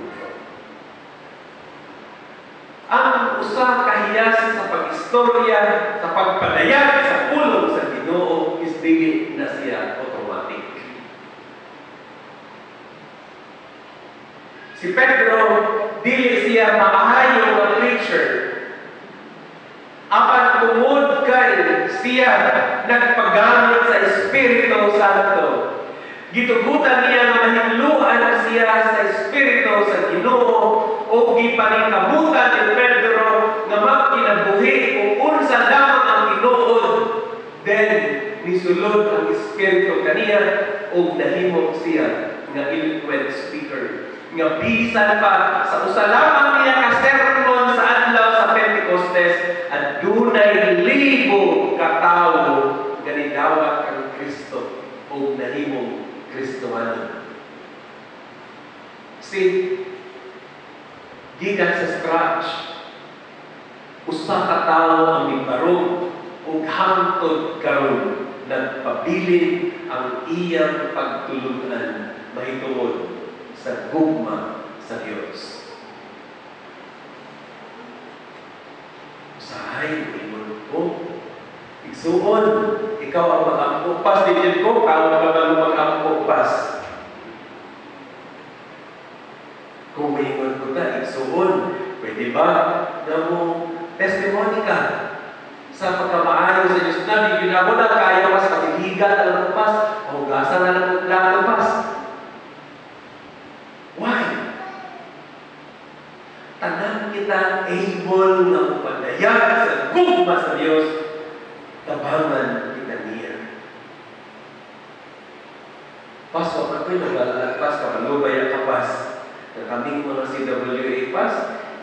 Ang usa kahiyas sa pag-istorya, sa pagpadayag sa pulong sa Ginoo is dili na siya automatic. Si Pedro, dili siya maahayo na preacher. Apan tungod kay siya nagpagamit sa Espiritu Santo. Gitugutan niya nga mahigluan siya sa Espiritu sa Ginoo o gipaningkamutan ni Pedro nga magkinabuhi kung unsa lamang ang tinuod misulod ang Espiritu kaniya o nahimok siya nga eloquent speaker. Nga bisan pa sa usa lamang niya ka sermon sa adlaw sa Pentecostes at dunay libo ka tawo nga nidawat kang Kristo o nahimong Kristohano. See, gikan sa scratch, usa ka tawo ang mibarog ug hangtod karon nagpabilin ang iyang pagtulunan mahitungod sa gugma sa Dios. Usahay ingon ko, igsuon, ikaw ang mag-ampupas, digit ko, kawag ka mag-ampupas. Kung maingon ko ka, igsuon, pwede ba na mo testimony ka sa pagkamaayo sa Diyos na bigyan ako na kaya mas pasihigan na lang pas, mahugasan na lang pas. Why? Tanan kita able na upadayag sa gugma sa Diyos, tabangan kita niya. Pas, wag na ko'y naglalagpas ka, malubay ang kapas. Na kaming mga CWA pas,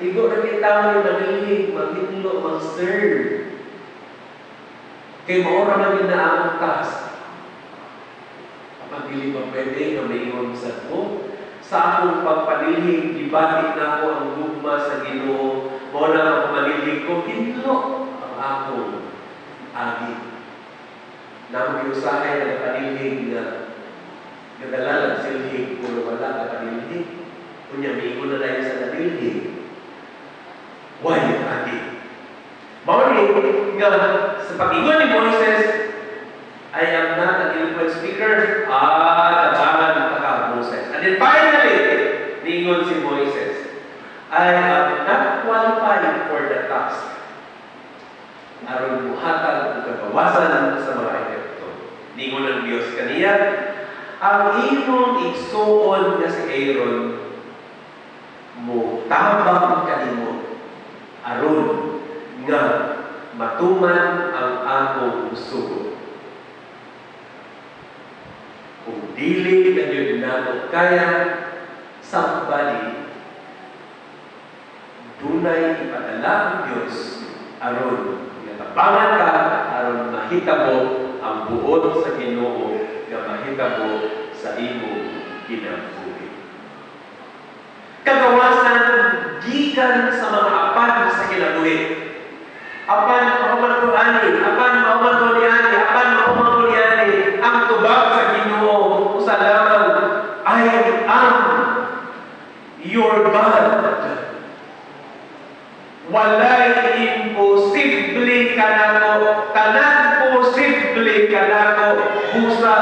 igo na kita mo nalilig, maghinlo, mag-serve. Kaya maura man yun na ang task. Kapag dili pa pwede na may iwan sa ko, sa akong pagpanilig, ibatik na ako ang gugma sa Ginoo. Muna ang pagpanilig ko, hinlo ang akong agi. Nang kiusahay na panilig na nagdalalang silhig kung wala na panilig. Kunya, may iwan na tayo sa nabilig. Why agi? Maulit nga sa pag-ingon ni Moises, I am not an eloquent speaker. Tabangan ka, Moses. And then finally, ningon si Moises, I am not qualified for the task. Aron buhatan o kabawasan sa mga Egypto. Ningon ng Diyos kaniya, ang imong igsuon nga si Aaron, mo tabang kanimo, aron nga matuman ang akong sugo. Kung dili kanyo nato kaya, somebody dunay ipadala ang Diyos aron natabangan ka, aron mahitabo ang buot sa Ginoo nga mahitabo sa imong kinabuhi. Kagawasan gikan sa mga apan sa kinabuhi. Apan maumantuani, apan maumantuani, apan maumantuani, ang tubag sa Ginoo usa lamang, I am your God. Walay imposible kanako, tanan posible kanako, busa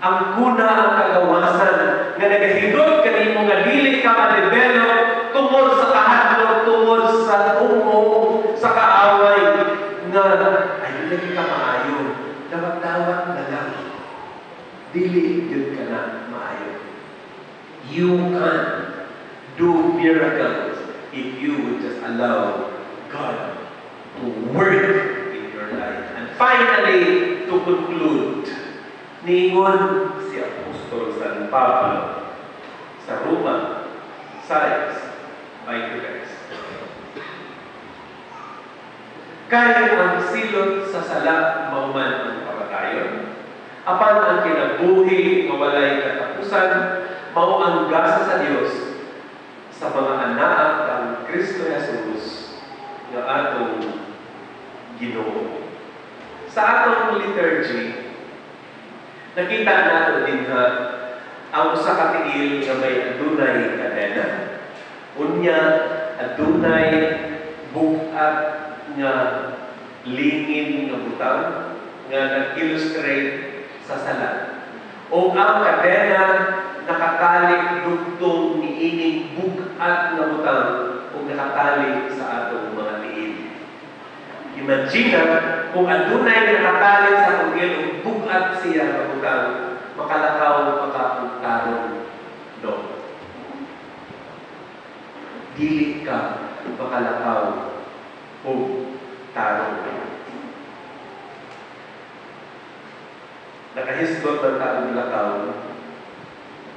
ang kuna ang kagawasan nga nagahigod kanimo nga dili ka ma-develop tungod sa kahadlok, tungod sa umong, sa kaaway nga ay lagi ka maayo. Dawat-dawat na lang. Dili yun ka na maayo. You can do miracles if you would just allow God to work in your life. And finally, to conclude, ningon si Apostol San Pablo sa Roma 6:23. Kaya ang silot sa sala mauman ang kamatayon, apan ang kinabuhi mawalay katapusan, mao ang gasa sa Dios sa mga anak ng Kristo Jesus nga atong Ginoo. Sa atong liturgy, nakita nato din ang usa ka tiil nga may adunay kadena. Unya adunay bugat nga lingin nga butang nga nag-illustrate sa sala. O ang kadena nakatali dugtong niining bugat nga butang o nakatali sa atong mga tiil. Imagine kung adunay nakatali sa tugil o bugat siya nga butang, makalakaw makapuntaron do. Dili ka makalakaw o tarong. isgot ng taong lakaw,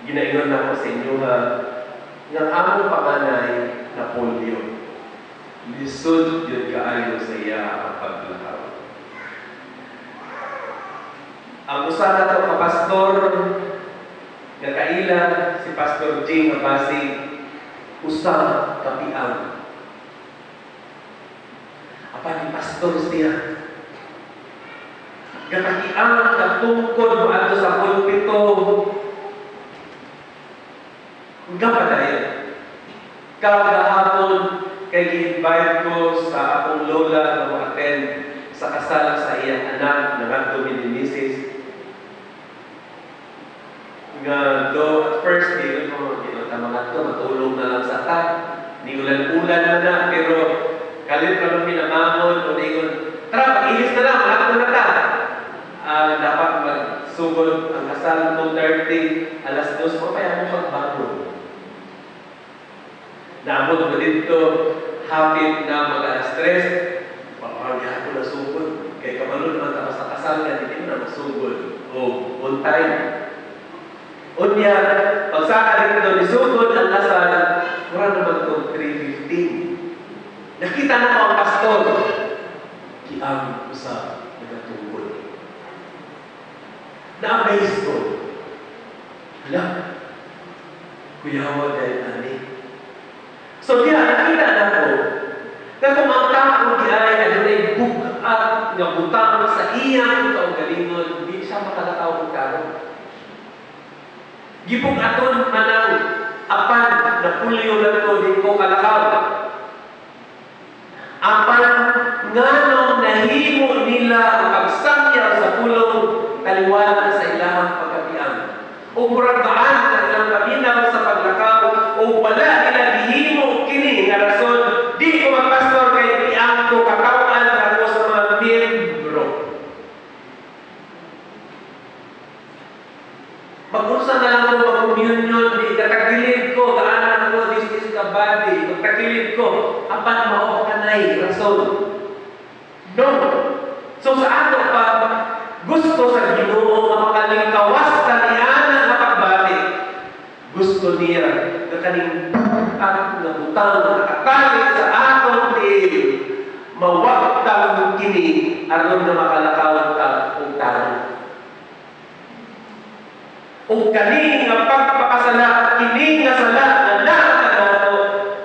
ginaingon na ko sa inyo nga among panganay na polio. Lisod yun kaayo sa iya ang paglakaw. Ang usa na to kapastor nga kaila si Pastor Jing Abasi, usa kapiang. Apa ni pastor siya? Katakian katungkod mo ato sa pulpito. Nga pa dahil. Kagahapon kay gi-invite ko sa akong lola na mo-attend sa kasal sa iyang anak na ngadto Mrs. Nga do at first di ko mga to matulog na lang sa ta. Di ulan-ulan na pero kalit pa nung pinamahon o di ko tara, mag-ilis na lang, lahat na ta. Dapat magsugod ang kasal 2:30, alas 2 mo kaya mo magbangon. Naamot mo dito, hapit na mag-alas 3, pakakagyan ko na sugod. Kaya kamalun naman tapos sa kasal ka, hindi mo na masugod. O, on time. Unya, pagsaka dito ni sugod ang kasal, mura naman ito 3:15. Nakita na ko ang pastor. Kiam sa nagatungkol. Na-amaze ko. Hala, kuyawa dahil ani. So diya, nakita na ko na kung ang taong diay na doon ay bukat nga butang sa iyang kaugalingon, hindi siya makalakaw ng karon. Gibukaton manang apan na pulyo na ito, di ko kalakaw. Apan nganong nahimo nila ang pagsangyaw sa pulong taliwanan sa ilahang pagkapian. O murag baan na ilang paminaw sa paglakaw o wala nila gihimo kini nga rason di ko magpastor kay piang ko kakawaan ako sa mga miyembro. Pag-unsa na lang ko mag-communion, di katagilid ko, gaanan ko, this is the body, magtagilid ko, apan mao kanay rason. No. So sa ato pa, gusto sa Ginoo nga makalingkawas kaniana nga pagbati. Gusto niya nga kaning bukat nga butang nga nakatali sa atong tiil, mawagtang kini aron na makalakaw ka og tanan. O kani nga pagpakasala, kini nga sala na nato,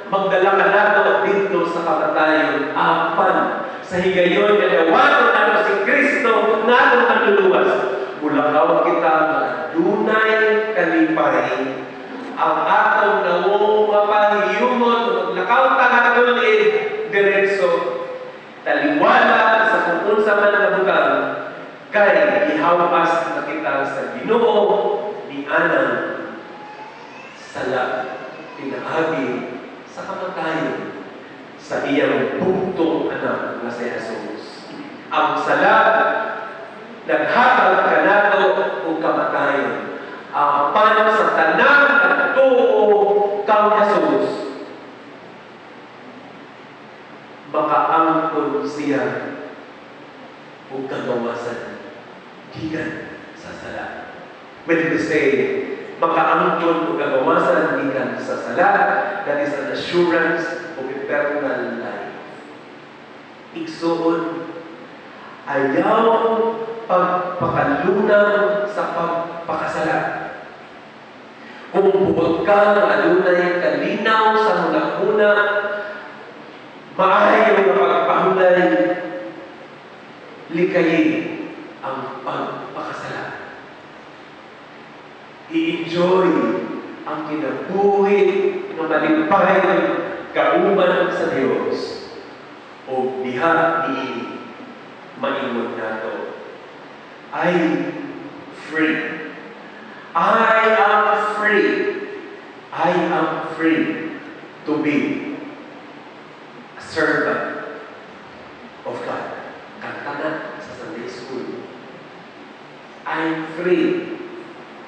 magdala ka nato dito sa kamatayon, apan sa higayon nga dawaton nato si Kristo nga atong manluluwas. Mulakaw kita dunay kalipay ang atong nawong mapahiyumon maglakaw ta naton diretso taliwala sa kung unsa man nga butang kay ihawas na kita sa Ginoo ni anang sala pinaagi sa kamatayon sa iyang bugtong anak na si Jesus. Ang sala naghatag kanato o kamatayon apan sa tanang nagtuo kang Jesus makaangkon siya o kagawasan gikan sa sala. When we say makaangkon o kagawasan gikan sa sala, that is an assurance of eternal life. Igsuon, ayaw pagpakalunaw sa pagpakasala. Kung buwag ka ng adunay kalinaw sa muna-muna, maayaw na pagpahulay, likayin ang pagpakasala. I-enjoy ang kinabuhi ng malipay kauban sa Diyos o diha ni maingon nato. I free. I am free. I am free to be a servant of God. Kanta na sa Sunday school. I'm free.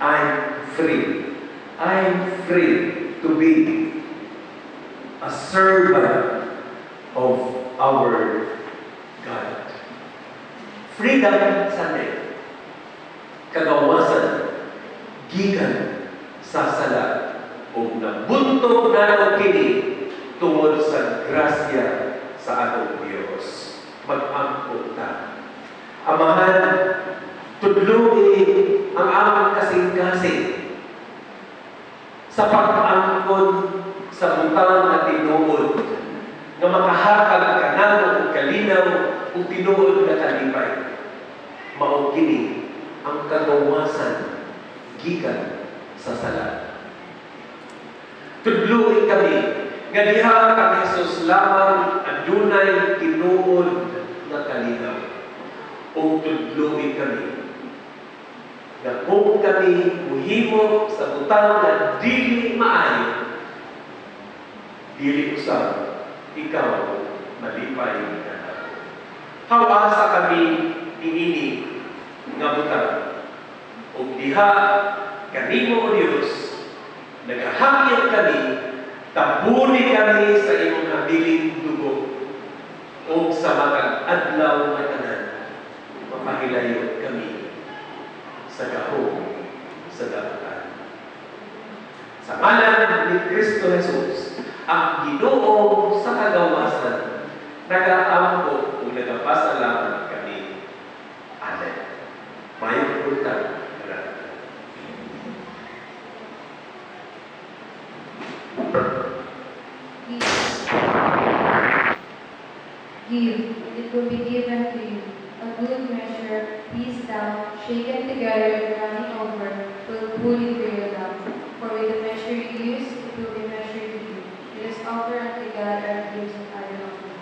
I'm free. I'm free to be a servant of our God. Freedom Sunday. kagawasan gikan sa sala ug nabuntog na kini tungod sa grasya sa atong Dios. Mag-angkot ta. Amahan, tudlugi ang among kasing-kasing sa pag-angkot sa butang na tinuod nga makahatag kanamo og kalinaw ug tinuod na kalipay. Mao kini ang kagawasan gikan sa sala. Tudluin kami nga diha kang Hesus lamang adunay tinuod na kalinaw. Ug tudluin kami na kung kami muhimo sa butang na dili maayo, dili usab ikaw malipay ka. Hawasa kami niini nga butang. Ug diha kanimo o Dios nagahangyan kami, tabuni kami sa imong habiling dugo o sa matag adlaw nga tanan, mapahilayo kami sa gahom sa dapatan. Sa ngalan ni Kristo Jesus, ang Ginoo sa kagawasan, nag-aampo o nagapasalamat kami. Amen. Mayong pultang. Give, it will be given to you. A good measure, pressed down, shaken together, and running over, will fully fill your lap. For with the measure you use, it will be measured to you. It is offered unto God our gifts and idol offerings.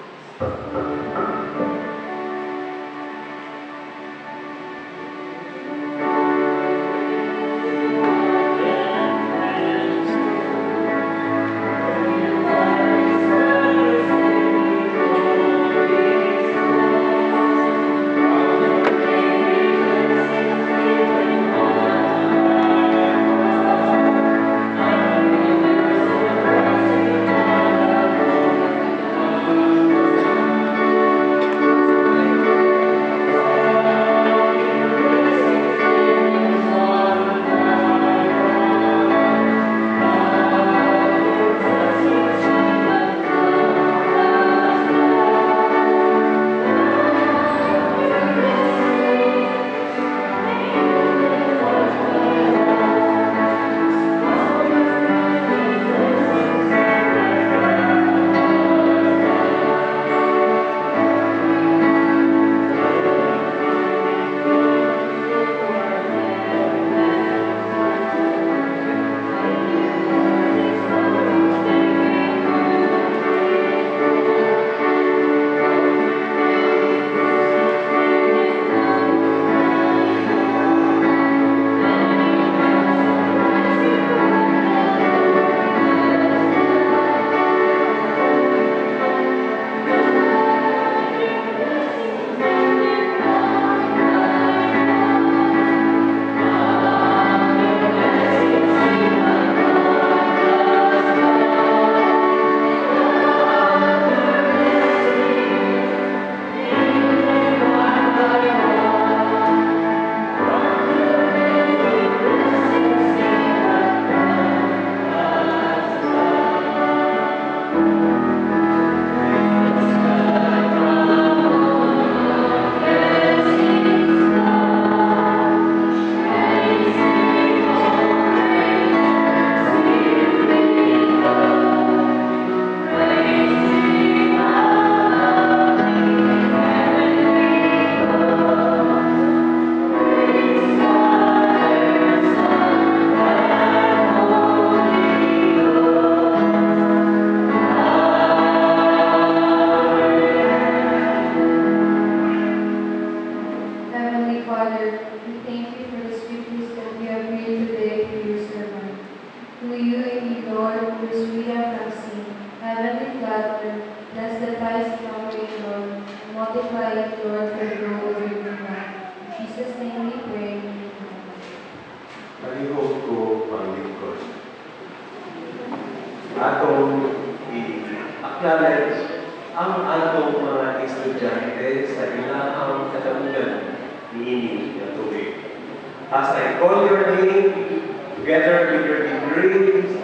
As I call your name, together with your degrees,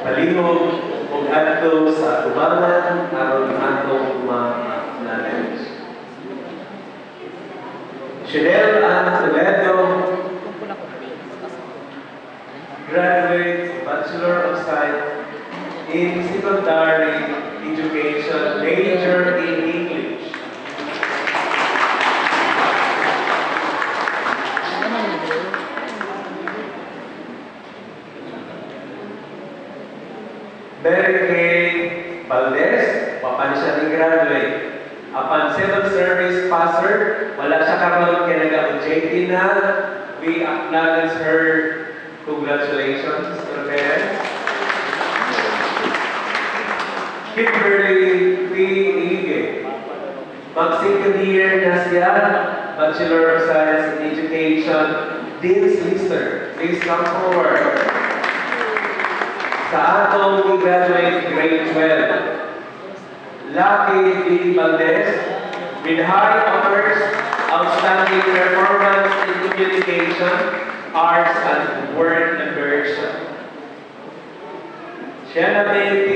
palihog kung adto sa atubangan aron atong ma-knowledge. Chanel Ann Toledo, graduate Bachelor of Science in Secondary Education, major in English. Mary Kay Valdez, papan siya ni graduate. Upon civil service passer, wala siya karon kaya nag-JT na. We acknowledge her. Congratulations to her parents. Kimberly P. Ige, mag-second year na siya, Bachelor of Science in Education, Dean's Lister. Please come forward. Sa atong graduate grade 12, Lucky D. Valdez, with high honors, outstanding performance in communication, arts, and word immersion. Siya na may P.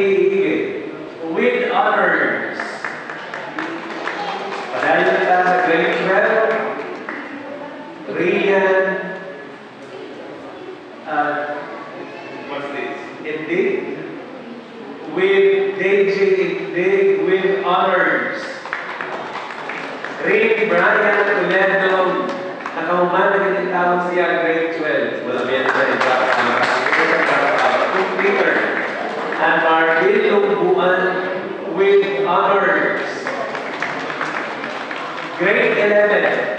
with honors. Padayon na sa grade 12, Rian, what's this? Indeed, with DJ Indeed with honors. Ray Brian Toledo, nakahuman na ganitawag siya grade 12. Wala ba yan sa completer. And Marvin Buan with honors. Grade 11.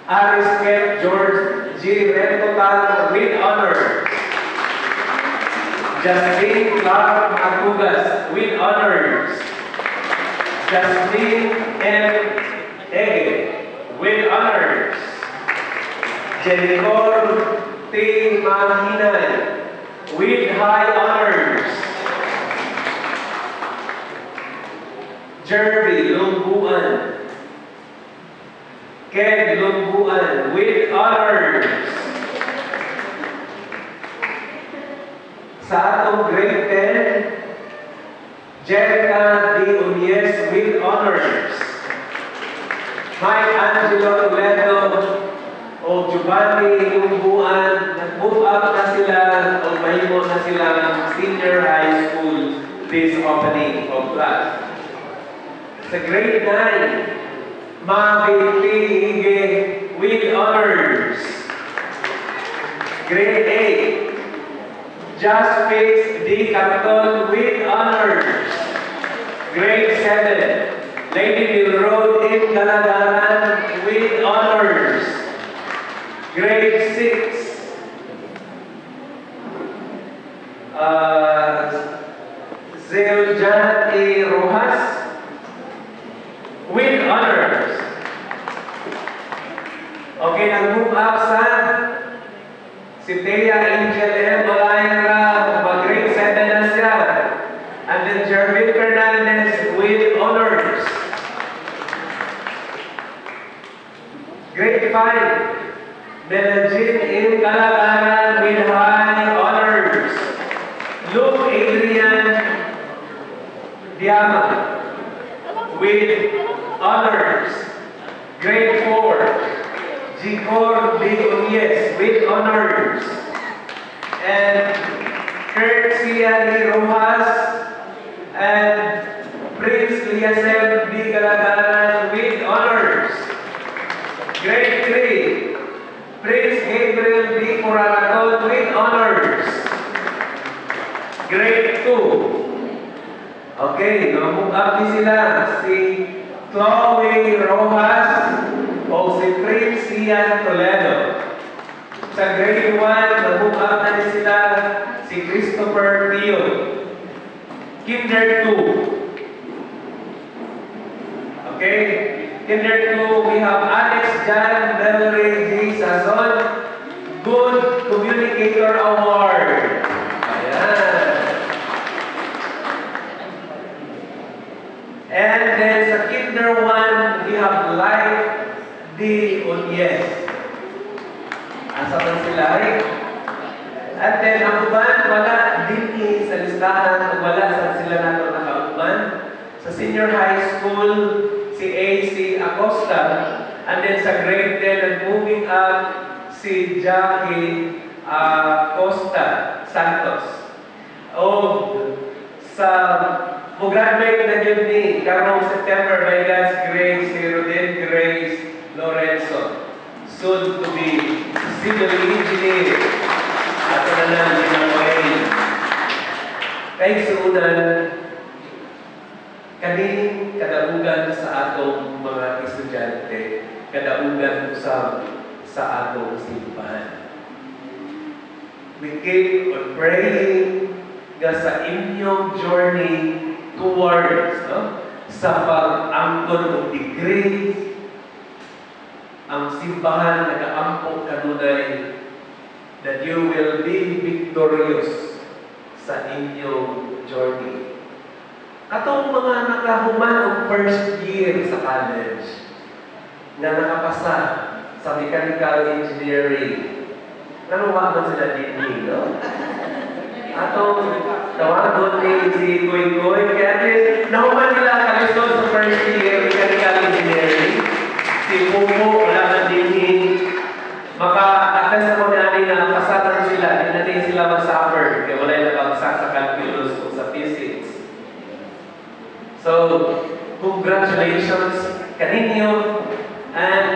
Arisket George G. Rentotal with honors. Justine Clark Agugas with honors. Justine M. A. with honors. Jennifer T. Mahinan with high honors. Jerby Lumbuan. Ken Lumbuan with honors. Sa atong grade 10, Jerica D. Unyes with honors. Mike Angelo Toledo o Giovanni Lumbuan, nag-move up na sila o mahimo na sila senior high school this opening of class. Sa grade 9, Mavi P. Hige with honors. Grade 8, Jaspis D. Capitol with honors. Grade 7, Lady Milroad in Galagaran with honors. Grade 6, Zeljan A. Rojas with honors. Okay, nag-move up sa si Thea Angel M. Malayra, mag-grade 7 na siya. And then Jervin Fernandez with honors. Grade 5, Melagin in Calagaran with high honors. Luke Adrian Diama with honors. Grade 4, Jicor D. Unyes with honors. And Kurt Cia D. Rojas and Prince Liasem D. Galagaran with honors. Grade 3, Prince Gabriel D. Coraraton with honors. Grade 2. Okay, namumug up din sila si Chloe Rojas o si Prince Ian Toledo. Sa grade 1, namumug up na din sila si Christopher Tio. Kinder 2. Okay? Kinder 2, we have Alex Jan Delray G. Sazon, Good Communicator Award. Ayan. And then sa Kinder 1, we have Light D. Unyes. ng silay. At then, ang uban, wala din sa listahan, wala sa sila nato nakauban. Sa senior high school, si AC Acosta. And then sa grade 10 and moving up, si Jackie Costa Santos. O sa graduate na yun ni karong September by God's grace, si Rodin Grace Lorenzo. Soon to be civil engineer. Ato na lang ginawin. Kahit suunan, kaning kadaugan sa atong mga estudyante, kadaugan sa atong simbahan. We keep on praying nga sa inyong journey towards sa pag-angkon ng degree, ang simbahan nag-aampo kanunay that you will be victorious sa inyong journey. Atong mga nakahuman ng first year sa college na nakapasa sa mechanical engineering, nanuwa man sila din no? Atong tawagon ni si Koy Koy, kaya nahuman nila kalisod sa first year mechanical engineering. Si Pupo, wala man din maka-attest ako na pasatan sila, hindi natin sila mag-suffer, kaya wala yung nabagsak sa calculus o sa physics. So, congratulations kaninyo, and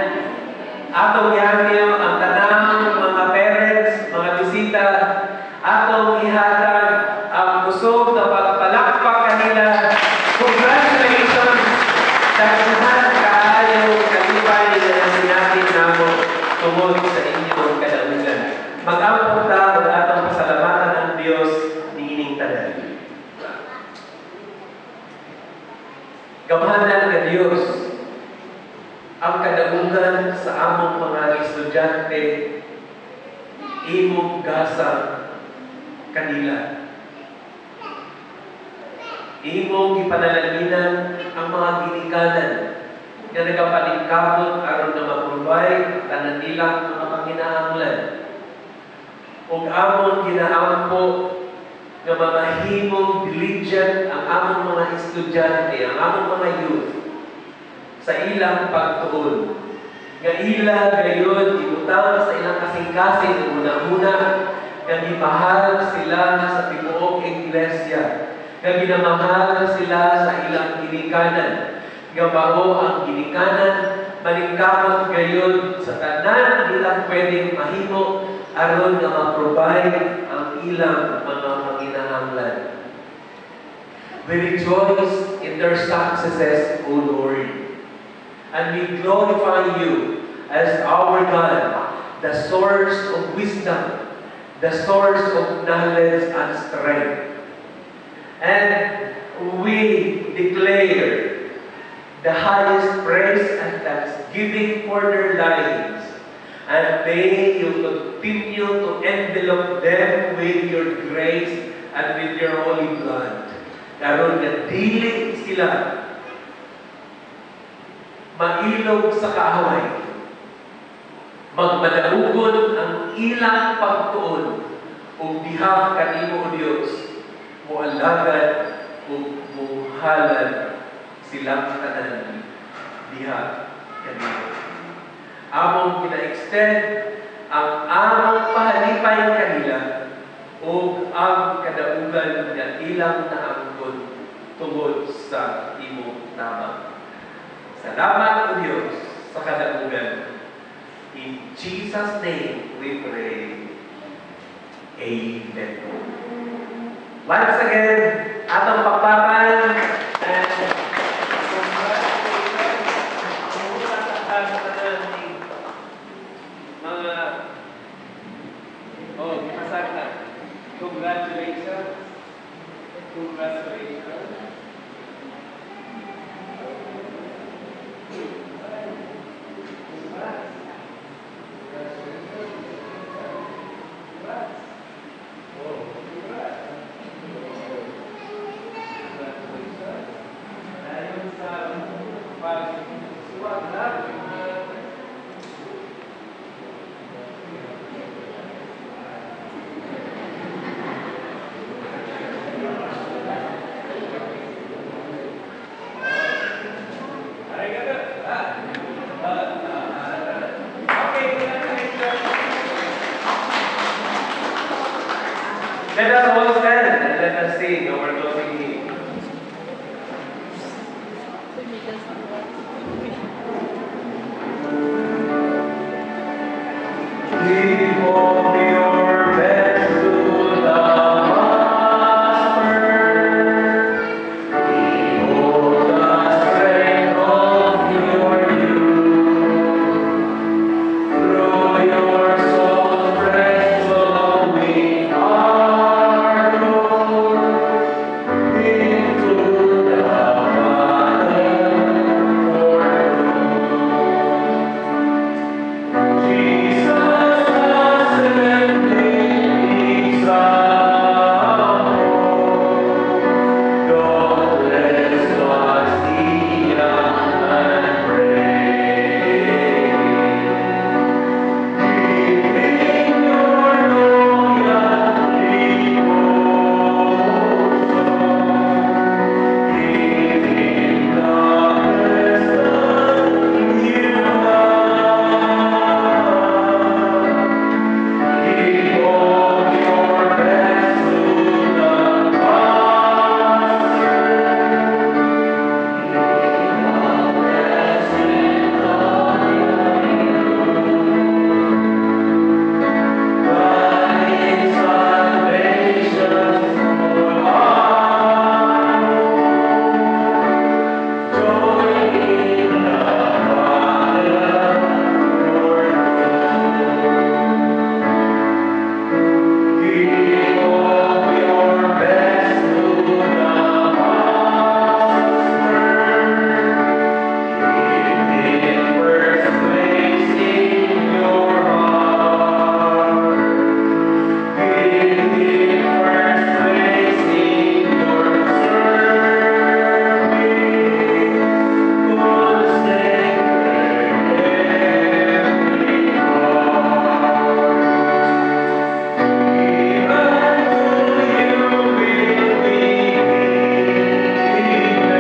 atong ihatyo ang tanang mga parents, mga bisita, atong ihatag ang kusog na pagpalakpak kanila. Congratulations sa lahat kaayo kalipay na sinapit namo tungod sa inyong kadaugan. Mag-ampong ta ang atong pasalamatan ng Diyos niining tanan. Gamahanan ng Diyos ang kadaugan sa among mga estudyante, imong gasang kanila. Imong ipanalangin ang mga ginikanan nga nagapaningkamot aron na ma-provide tanan nilang mga panginahanglan. Ug among ginaampo nga mamahimong diligent ang among mga estudyante, ang among mga youth sa ilang pagtuon. Nga ila gayon ibutaw sa ilang kasing-kasing una-una nga gimahal sila sa tibuok iglesia. Nga ginamahal sila sa ilang ginikanan. Nga mao ang ginikanan, maningkamot gayon sa tanan ilang pwedeng mahimo aron nga ma-provide ang ilang mga panginahanglan. We rejoice in their successes, O Lord, and we glorify you as our God, the source of wisdom, the source of knowledge and strength. And we declare the highest praise and thanksgiving for their lives. And may you continue to envelop them with your grace and with your holy blood. Karon nga dili sila mailog sa kaaway. Magmadaugon ang ilang pagtuon o diha kanimo o Diyos, mualagad o muhalad silang tanan diha kanimo. Among kina-extend ang among pahalipay kanila o ang kadaugan nga ilang naangkon tungod sa imong tama. Salamat o Diyos sa kadaugan. In Jesus' name we pray. Amen. Once again, atong pagpapan and congratulations. Congratulations. Let us all stand and let us sing our closing hymn. Give all your best to the Master. Give all the strength of your youth. Through your soul's breath flowing heart, into the battle for Jesus was sent in example. God bless us, the young and brave. Giving your loyal devotion, giving the best that you have. Give all your best to the Master. God in salvation for all. Join in the battle for Give all your best to the Master. Give Him first place in your heart. Give Him first place in your service. Consecrate every heart. Even to you will be given.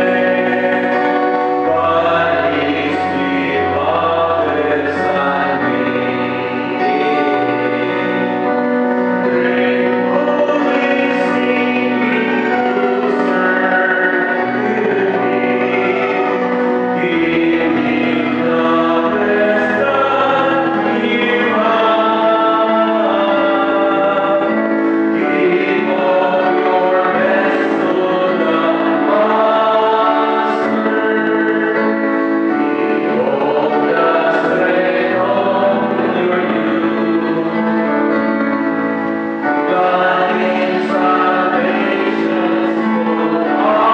God is beloved Son gratefully seeking to serve you. Give Him the best that you have. Give all your best to the Master. Give all the strength of your youth. God in salvation for our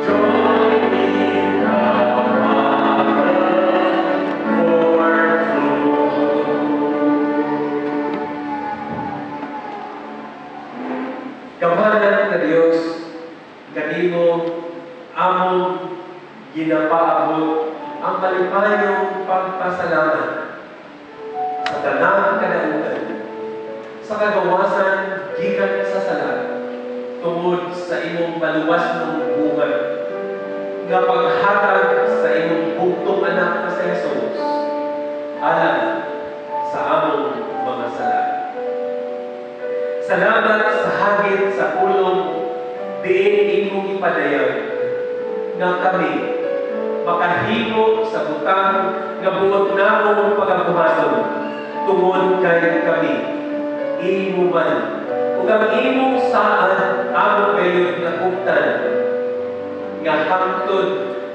join in the battle for Kabanan nga Dios, kanimo among ginapaabot ang malipayong pagpasalamat sa tanang kanautan, sa kagawasan gikan sa sala, tungod sa imong maluwas ng buhay, nga paghatag sa imong bugtong anak na sa Jesus, alam sa among mga sala. Salamat sa hagit sa pulong diin imong ipadayag nga kami makahimo sa butang nga buot namong pagabuhaton tungod kay kami imo man ug ang imong saan among gayud nga kuptan nga hangtod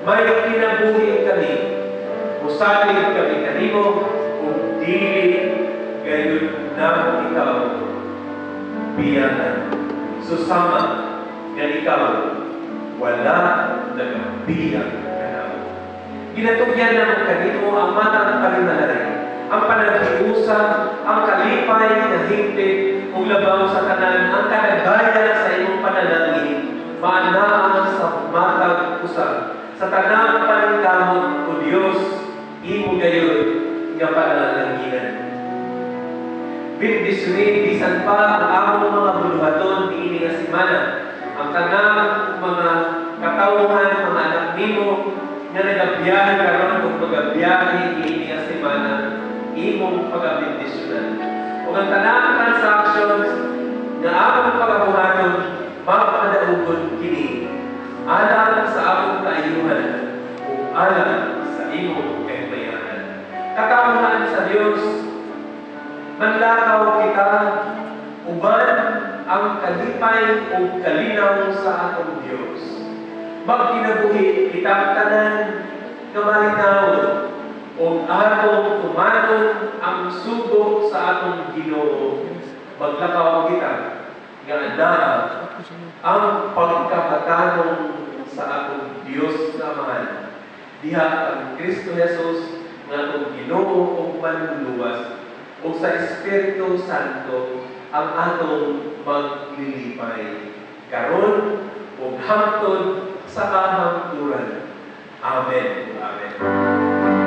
may kinabuhi kami usalig kami kanimo ug dili gayud namo ikaw biyanan susama nga ikaw wala nagabiyang kanamo. Ginatugyan naman kanimo ang matang palinalari, ang panaghiusap, ang kalipay na higpit, ug labaw sa tanan, ang kanagaya sa imong panalangin, maanaa sa matag usab, sa tanang paningkamot o Dios, imo gayon nga panalanginan. Bendisyonin, bisan pa ang among mga buluhaton niini nga semana, ang tanang mga katawhan, mga anak nimo nga nagabiyahe karon ug magabiyahe niini nga semana, imong pagabendisyonan. ug ang tanang transactions nga among pagabuhaton mapadaugod kini alang sa among kaayuhan ug alang sa imong kahimayan. Katauhan sa Dios, manlakaw kita uban ang kalipay ug kalinaw sa atong Dios. Magkinabuhi kitang tanan nga malinaw ug atong tumanon ang sugo sa atong Ginoo. Maglakaw kita nga anaa ang pagkakatanong sa atong Dios nga mahal. Diha ang Kristo Jesus nga atong Ginoo ug manluluwas ug sa Espiritu Santo ang atong maglilipay karon ug hangtod sa kahangturan. Amen. Amen.